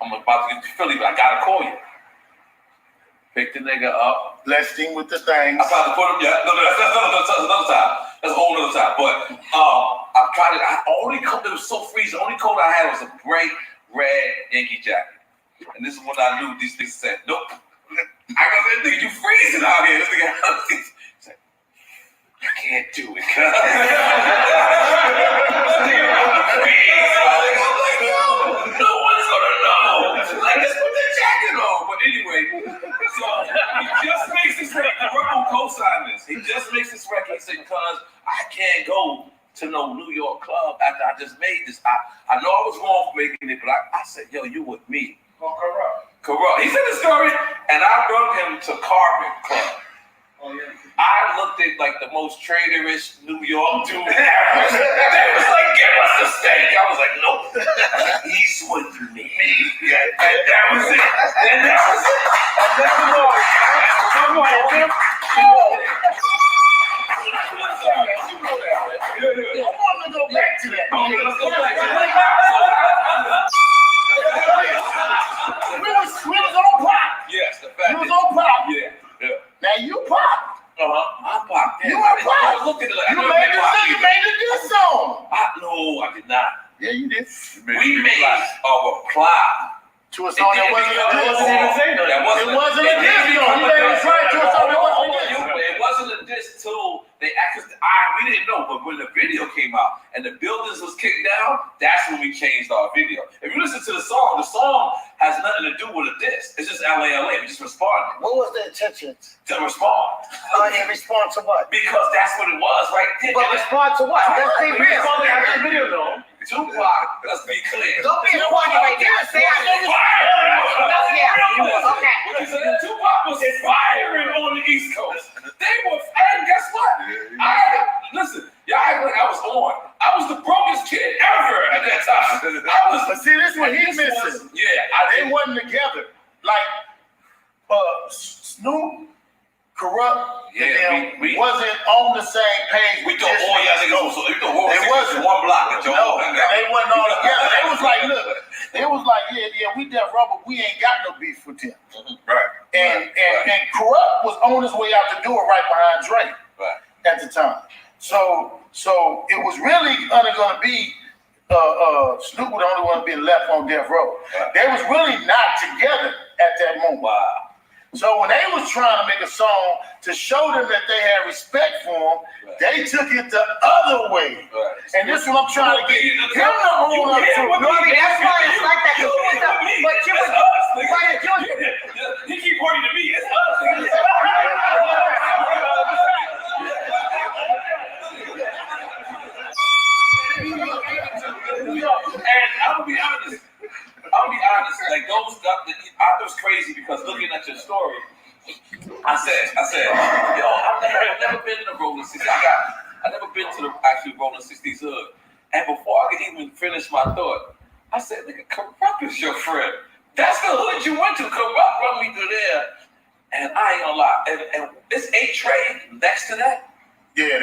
I'm about to get to Philly, but I gotta call you. Pick the nigga up. Blessed him with the things. I tried to put him. Yeah, no, that's another time. That's a whole other time. But I tried it. It was so freezing. The only coat I had was a bright red Yankee jacket. And this is when I knew these things said, nope. I go, this nigga, you freezing out here. This nigga, said, I can't do it, cuz. No one's gonna know. Like, just put the jacket on. But anyway, so he just makes this record. Corrupt co-sign this. He just makes this record. He said, cuz I can't go to no New York club after I just made this. I know I was wrong for making it, but I said, yo, you with me. Corrupt. He said the story, and I brought him to Carbon Club. Oh, yeah. I looked at like the most traitorous New York dude ever. They was like, give us the steak. I was like, nope. He's with me. And that was it. And that was it. Come on, Jim. I want to go back to that. Okay, let's go back to that. We was on pop. Yes, the fact You was on pop. Yeah. Now you pop. I'm pop. You are pop. I looked at it like You made this song. No, I did not. Yeah, you did. We made a reply To a song that wasn't a diss. It wasn't a diss, though. You made a reply to a song that wasn't a diss. It wasn't a diss till they actually. We didn't know, but when the video came out and the buildings was kicked down, that's when we changed our video. If you listen to the song has nothing to do with a diss. It's just LA. We just responded. What was the intention? To respond. In response to what? Because that's what it was right there. But respond to what? Let's be real. Tupac, let's be clear. Don't be funny right now. Say I know What you said? Tupac was firing on the East Coast. They were, and guess what? Listen, y'all act like I was on. I was the brokest kid ever at that time. But see, this is what he's missing. They wasn't together. Like, Snoop, Corrupt, we wasn't on the same page. We thought all y'all niggas They wasn't one block. No, they wasn't all together. They was like, look, we Death Row, but we ain't got no beef with him. Right. And Corrupt was on his way out to do it right behind Drake at the time. So it was really only going to be Snoop was the only one being left on Death Row. They was really not together at that moment. Wow. So when they was trying to make a song to show them that they had respect for him, they took it the other way. And this is what I'm trying to get him to hold up to. That's why it's like that. But you was he keep pointing to me. It's us. And I'll be honest. Like those, it was crazy because looking at your story, I said, yo, I've never been in the Rolling 60s. I never been to the actual Rolling 60s hood. And before I could even finish my thought, I said, nigga, Corrupt is your friend. That's the hood you went to. Corrupt brought me through there. And I ain't gonna lie. And it's 8 Trade next to that. Yeah,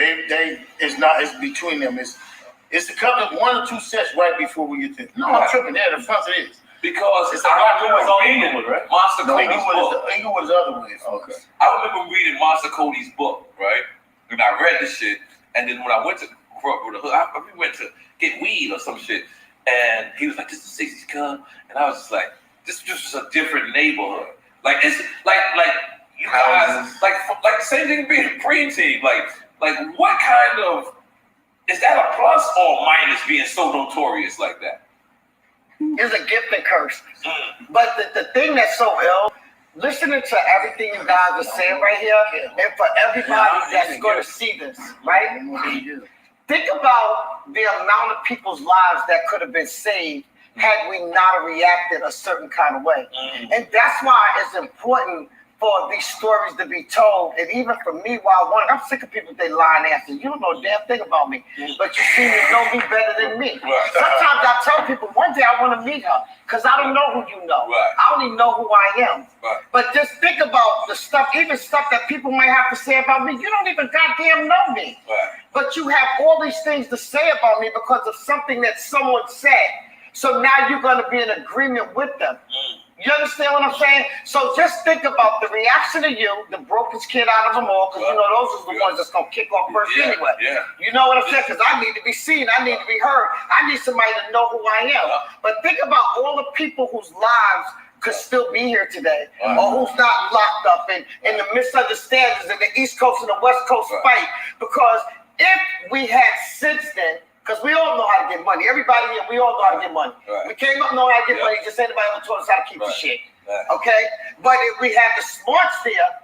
it's between them. It's a couple of 1 or 2 sets right before we get there. No, I'm tripping there. The front it is. Because it's I remember reading right? Monster Cody's book. Inglewood is the other way. Okay. I remember reading Monster Cody's book, right? And I read the shit. And then when I went to Corrupt with the hood, we went to get weed or some shit. And he was like, this is the 60s club. And I was just like, this is a different neighborhood. Like it's like you guys like the same thing being preteen. Like what kind of is that a plus or minus being so notorious like that? It's a gift and curse. But the thing that's so ill, listening to everything you guys are saying right here, and for everybody that's going to see this, right? Think about the amount of people's lives that could have been saved had we not reacted a certain kind of way. And that's why it's important for these stories to be told. And even for me, I'm sick of people, they lying asses. You don't know a damn thing about me, but you seem to know me better than me. Sometimes I tell people, one day I want to meet her, because I don't know who you know. I only know who I am. But just think about the stuff, even stuff that people might have to say about me. You don't even goddamn know me. But you have all these things to say about me because of something that someone said. So now you're going to be in agreement with them. You understand what I'm saying? So just think about the reaction of you, the brokest kid out of them all, because you know those are the ones that's going to kick off first anyway. You know what I'm saying? Because I need to be seen. I need to be heard. I need somebody to know who I am. But think about all the people whose lives could still be here today, or who's not locked up in the misunderstandings in the East Coast and the West Coast fight. Because if we had since then, because we all know how to get money. Everybody here, we all know how to get money. We came up knowing how to get money. Just anybody ever taught us how to keep the shit. Okay? But if we had the smarts there,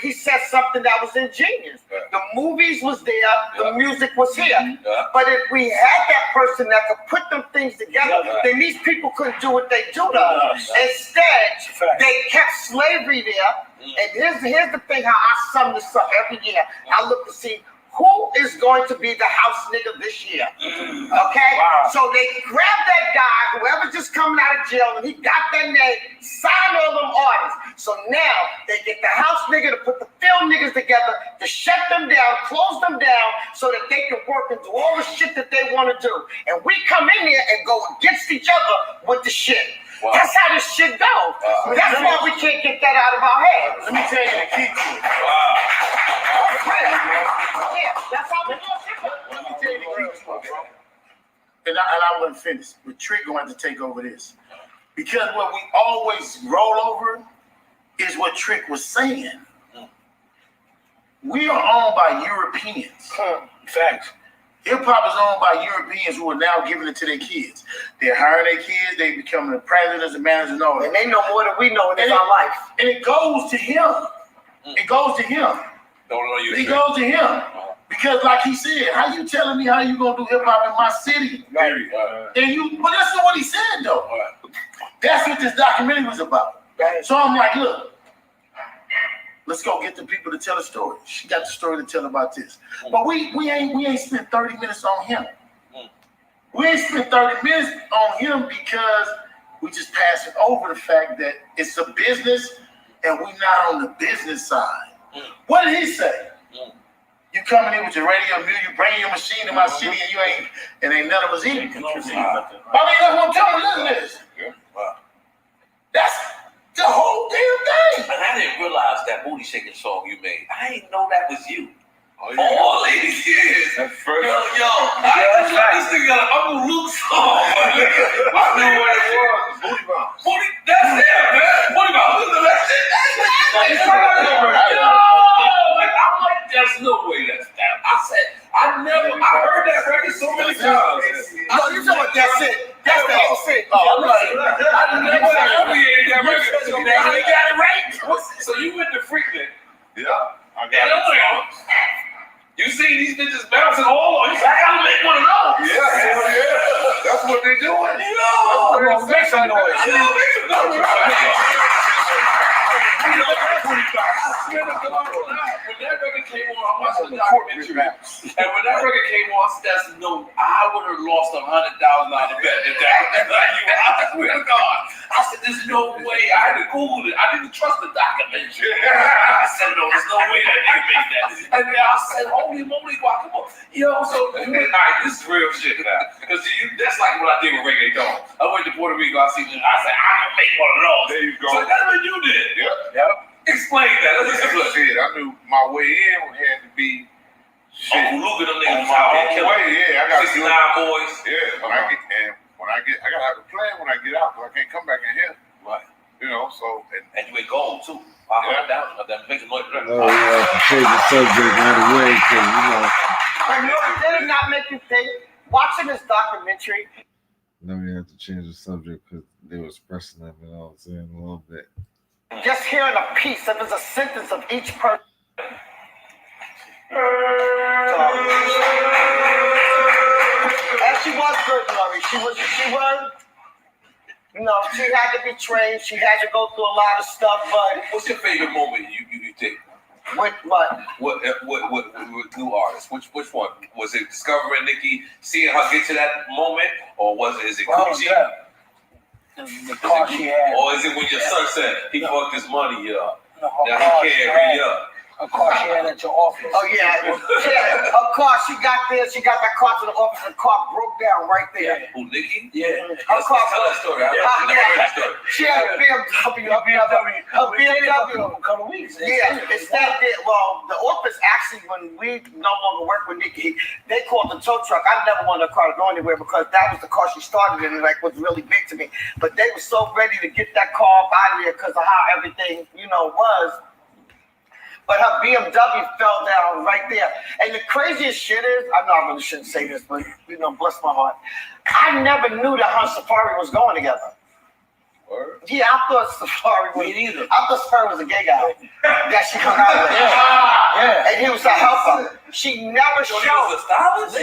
he said something that was ingenious. The movies was there. The music was here. But if we had that person that could put them things together, then these people couldn't do what they do to us. Instead, they kept slavery there. And here's the thing, how I sum this up every year. I look to see who is going to be the house nigga this year? Okay? So they grab that guy, whoever just coming out of jail, and he got that name, sign all them artists. So now they get the house nigga to put the film niggas together, to shut them down, close them down, so that they can work and do all the shit that they want to do. And we come in here and go against each other with the shit. That's how this shit goes. That's why we can't get that out of our heads. Let me tell you the key to it. That's how we do it. Let me tell you the key to it, bro. And I wasn't finished. But Trick going to have to take over this. Because what we always roll over is what Trick was saying. We are owned by Europeans. Facts. Hip-hop is owned by Europeans who are now giving it to their kids. They're hiring their kids, they becoming the presidents and managers and all that. And they know more than we know in our life. And it goes to him. It goes to him. It goes to him. Because like he said, how you telling me how you gonna do hip-hop in my city? But that's not what he said though. That's what this documentary was about. So I'm like, look, let's go get the people to tell a story. She got the story to tell about this. But we ain't spent 30 minutes on him. We ain't spent 30 minutes on him because we just passing over the fact that it's a business and we not on the business side. What did he say? You coming in with your radio, you bring your machine to my city and ain't none of us eating. I mean, that's what I'm telling you. Listen to this. That's the whole damn thing. And I didn't realize that booty shaking song you made. I didn't know that was you. All ladies is. That's first. Yo, I got this thing got an Uncle Luke song. I knew what it was. Booty bounce. Booty, that's it, man. Booty bounce. Listen to that shit. I'm like, there's no way that's that. I heard that record so many times. No, you talking about that's it. That's the whole shit. I never affiliated that record. So they got it right. So you went to Freaknik. Yeah. I got it. You see these bitches bouncing all on you. I gotta make one of those. Yeah. That's what they doing. Yo, Make some noise. Make some noise. swear to God, when that record came on, I watched the documentary. And when that record came on, that's no, I would have lost $100,000 bet if that was like you. I swear to God. I said, there's no way. I had to Google it. I didn't trust the documentary. I said, no, there's no way that nigga made that. And then I said, holy moly, guacamole. Yo, so, all right, this is real shit now. Because that's like what I did with reggaeton. I went to Puerto Rico, I said, I'm going to make one of those. There you go. So that's what you did. Yep. Explain that. Let's Shit, I knew my way in had to be shit. Uncle Luke and them On niggas my out own there way, yeah. I got 69 boys. Yeah, when I gotta have a plan when I get out, because I can't come back in here. Right. You know, so And you ain't gold too. That makes noise. Oh yeah, change the subject right away because But no, did it not make you think? Watching this documentary. Then we had to change the subject because they was pressing them, you know what I'm saying, a little bit. Just hearing a piece, if it's a sentence of each person. And she was good, Laurie. She was, you know, she had to be trained. She had to go through a lot of stuff, but. What's your favorite moment you take? With what? What new artists? Which one? Was it discovering Nicki, seeing her get to that moment, or is it Gucci? The car she had. Or is it when your son said he fucked his money up? Now he can't re-up. A car she had at your office. Oh yeah, her car. She got there. She got that car to the office. The car broke down right there. Who, Nicki? Yeah. Her car. Tell that story. I never heard that story. She had a BMW. Her BMW. A couple weeks. Yeah, it's that bit. Well, the office actually, when we no longer work with Nicki, they called the tow truck. I never wanted a car to go anywhere because that was the car she started in, and like was really big to me. But they were so ready to get that car out of there because of how everything, was. But her BMW fell down right there. And the craziest shit is, I know I really shouldn't say this, but bless my heart. I never knew that her and Safari was going together. Word? Yeah, I thought Safari was. Me neither. I thought Safari was a gay guy that she hung out with. Yeah. And he was a helper. She never showed. He was a stylist?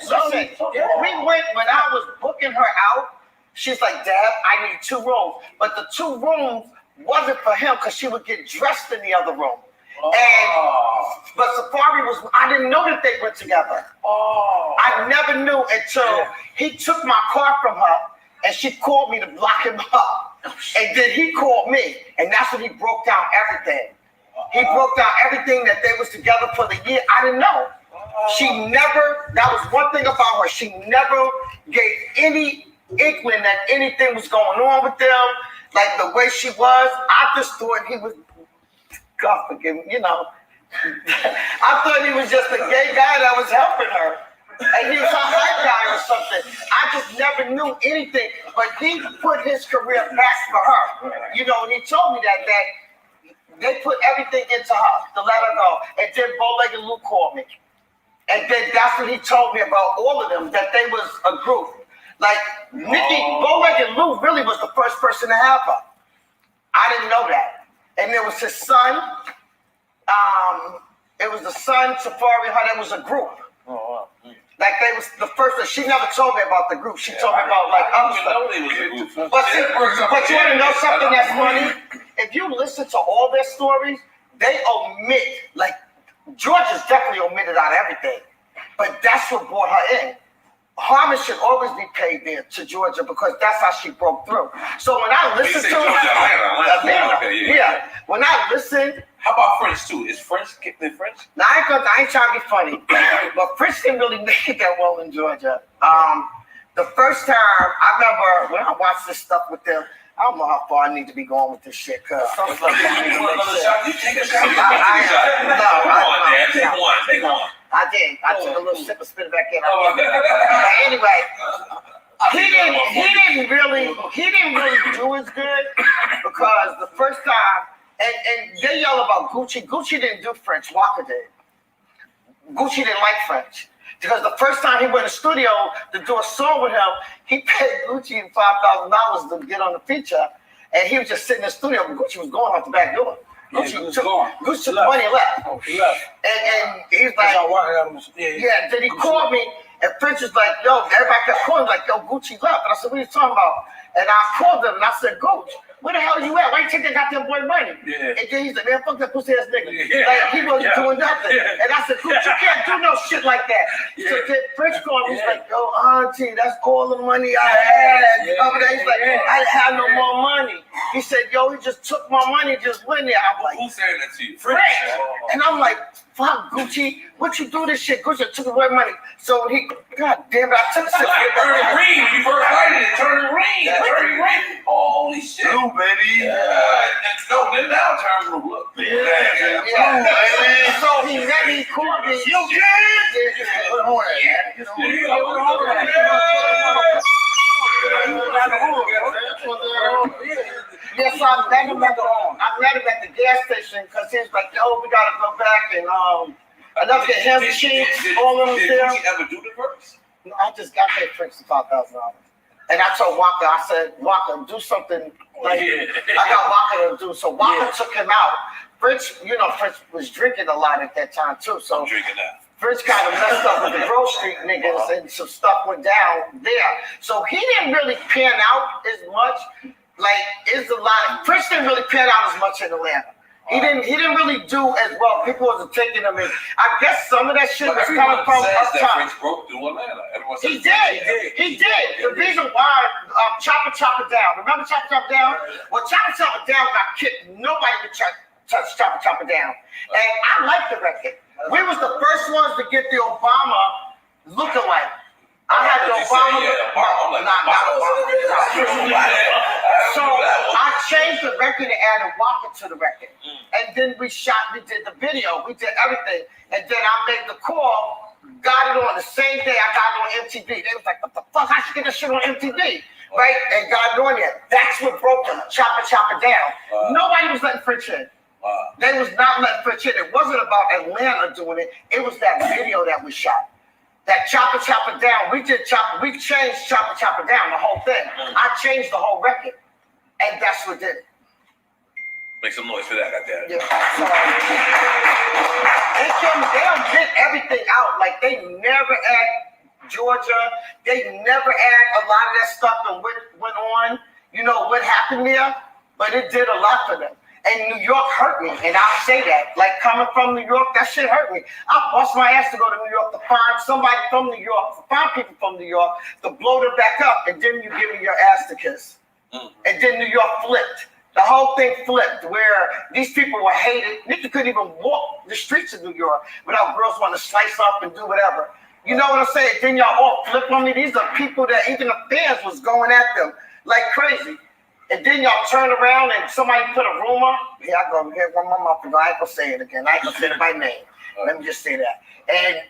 Listen, we went when I was booking her out. She's like, Dad, I need 2 rooms. But the 2 rooms wasn't for him because she would get dressed in the other room. But Safari was, I didn't know that they went together. I never knew until he took my car from her and she called me to block him up. And then he called me and that's when he broke down everything. He broke down everything that they was together for the year. I didn't know. She never, that was one thing about her. She never gave any inkling that anything was going on with them. Like the way she was, I just thought he was, God forgive me, I thought he was just a gay guy that was helping her. And he was a hype guy or something. I just never knew anything. But he put his career back for her. He told me that they put everything into her to let her go. And then Bowleg and Luke called me. And then that's what he told me about all of them, that they was a group. Like Nicki, Bowleg and Luke really was the first person to have her. I didn't know that. And there was his son. It was the son, Safari, her. That was a group. Like they was the first. She never told me about the group. She told me about like other stuff. But you want to know something that's funny? If you listen to all their stories, they omit, like Georgia's definitely omitted out of everything. But that's what brought her in. Harmon should always be paid there to Georgia because that's how she broke through. So when I listen to Atlanta, when I listen. How about French too? Is French the French? Now I ain't trying to be funny, but French didn't really make it that well in Georgia. The first time I remember when I watched this stuff with them, I don't know how far I need to be going with this shit, cause some stuff. You want another shot? You take a shot. Take one. I did. I took a little sip and spit it back in. Anyway, he didn't really do as good because the first time, and they yell about Gucci. Gucci didn't do French. Walker did. Gucci didn't like French because the first time he went to the studio to do a song with him, he paid Gucci $5,000 to get on the feature, and he was just sitting in the studio. But Gucci was going out the back door. Gucci took money and left. Oh, he left. And he's like, then he called me, And Prince was like, yo, everybody kept calling, like, yo, Gucci left. And I said, what are you talking about? And I called him and I said, Gooch, where the hell you at? Why you take that goddamn boy money? Yeah. And then he's like, man, fuck that pussy ass nigga. Yeah. Like, he wasn't doing nothing. Yeah. And I said, Gooch, you can't do no shit like that. So then Prince called me, he's like, yo, auntie, that's all the money I had. Over there, he's like, I didn't have no more money. He said, yo, he just took my money, just went there. I'm like, Who said that to you? French. And I'm like, fuck, Gucci, what you do this shit? Gucci took away money. So he, God damn it, I took It's like burning green. You first lighted it, turning green. Yeah, Turning green. Holy shit. Blue, baby. No, then now turn blue. Look. Yeah. So he met me, called me. You Yes, I met him at the gas station because he was like, yo, we gotta go back and I get him cheeks, all of them there. Did you ever do the verse? No, I just got paid $55,000. And I told Walker, I said, Walker, do something like I got Walker to do. So Walker took him out. Fritz, Fritz was drinking a lot at that time too. So I'm drinking now. Fritz kind of messed up with the Grove Street niggas and some stuff went down there. So he didn't really pan out as much. Fritz didn't really pan out as much in Atlanta. He didn't really do as well. People wasn't taking him in. I guess some of that shit was coming from up top. Fritz broke through Atlanta. He did. The reason why Chopper Down. Remember Chopper Down? Well, Chopper Down got kicked. Nobody would touch Chopper Down. And I like the record. We was the first ones to get the Obama lookalike. I had the Obama. So I changed the record and added Walker to the record. And then we did the video, we did everything. And then I made the call, got it on the same day I got it on MTV. They was like, what the fuck, I should get this shit on MTV. Right? And got it on there. That's what broke them, Chopper Down. Nobody was letting French in. They was not letting French in. It wasn't about Atlanta doing it. It was that video that we shot. That Chopper Down, we changed Chopper Down, the whole thing. I changed the whole record. And that's what did it. Make some noise for that, goddamn. Yeah. They don't get everything out. Like, they never add Georgia. They never add a lot of that stuff and what went on. What happened there. But it did a lot for them. And New York hurt me, and I'll say that. Like, coming from New York, that shit hurt me. I bust my ass to go to New York to find somebody from New York, to find people from New York, to blow them back up, and then you give me your ass to kiss. And then New York flipped. The whole thing flipped, where these people were hated. Niggas couldn't even walk the streets of New York without girls wanting to slice up and do whatever. You know what I'm saying? Then y'all all flip on me. These are people that even the fans was going at them like crazy. And then y'all turn around and somebody put a rumor. Here I go. Here one more mouth. I ain't gonna say it again. I ain't gonna say it by name. Let me just say that. And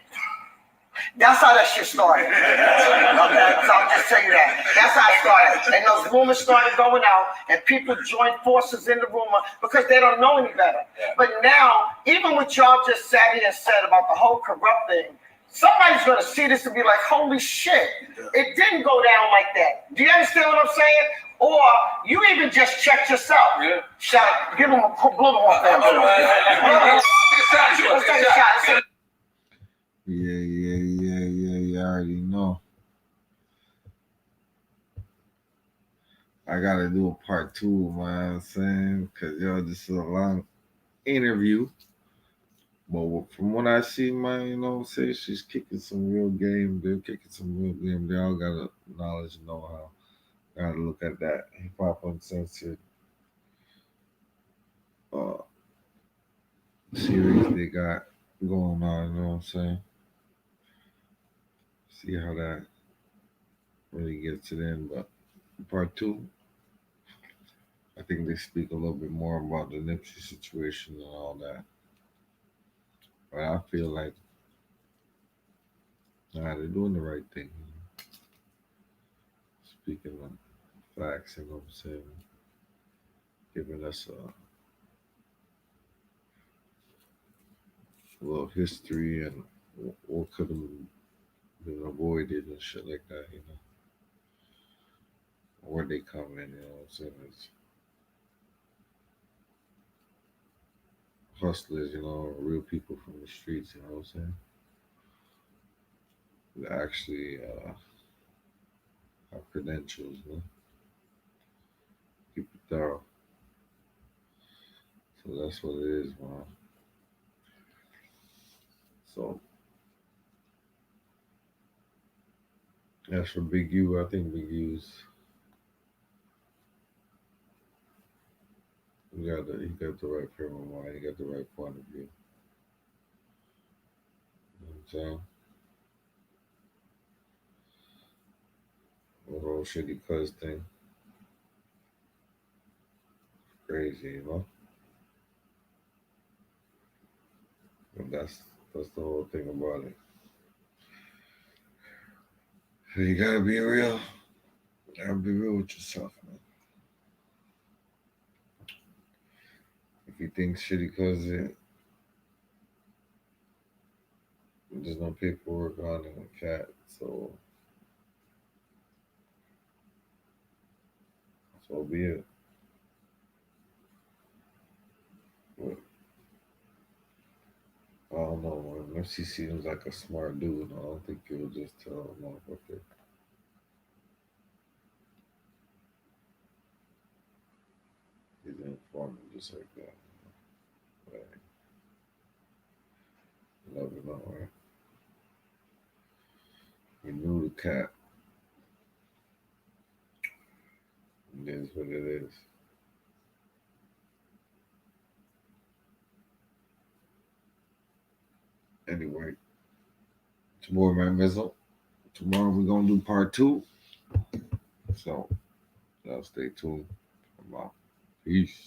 that's how that shit started. Okay, so I'll just tell you that. That's how it started. And those rumors started going out, and people joined forces in the rumor because they don't know any better. But now, even what y'all just sat here and said about the whole corrupt thing, somebody's gonna see this and be like, holy shit, it didn't go down like that. Do you understand what I'm saying? Or you even just checked yourself. Yeah. Shot, give them a blow them off there. Let's take a shot. Yeah, you already know. I gotta do a part 2, man, I'm saying, because this is a long interview. But from what I see, man, say she's kicking some real game. They're kicking some real game. They all got knowledge and know-how. Gotta look at that hip-hop uncensored series they got going on, you know what I'm saying? See how that really gets it in. But part 2, I think they speak a little bit more about the Nipsey situation and all that. But I feel like they're doing the right thing. Speaking of facts, you know what I'm saying? Giving us a little history and what could have been avoided and shit like that, Where they come in, you know what I'm saying? It's hustlers, real people from the streets, you know what I'm saying? that actually have credentials, man. Keep it thorough. So that's what it is, man. So as for Big U, I think Big U's he got the right frame of mind. He got the right point of view. You know what I'm saying? The whole shitty cuz thing, crazy, you know. But that's the whole thing about it. You gotta be real. You gotta be real with yourself, man. If you think shitty cuz there's no paperwork on it, cat, so be it. But I don't know, man. He seems like a smart dude. I don't think he'll just tell a motherfucker. He's an informant just like that. But you never know, right? He knew the cat. It is what it is. Anyway, tomorrow, man, Mizzle. Tomorrow we're gonna do part 2. So y'all stay tuned. I'm out. Peace.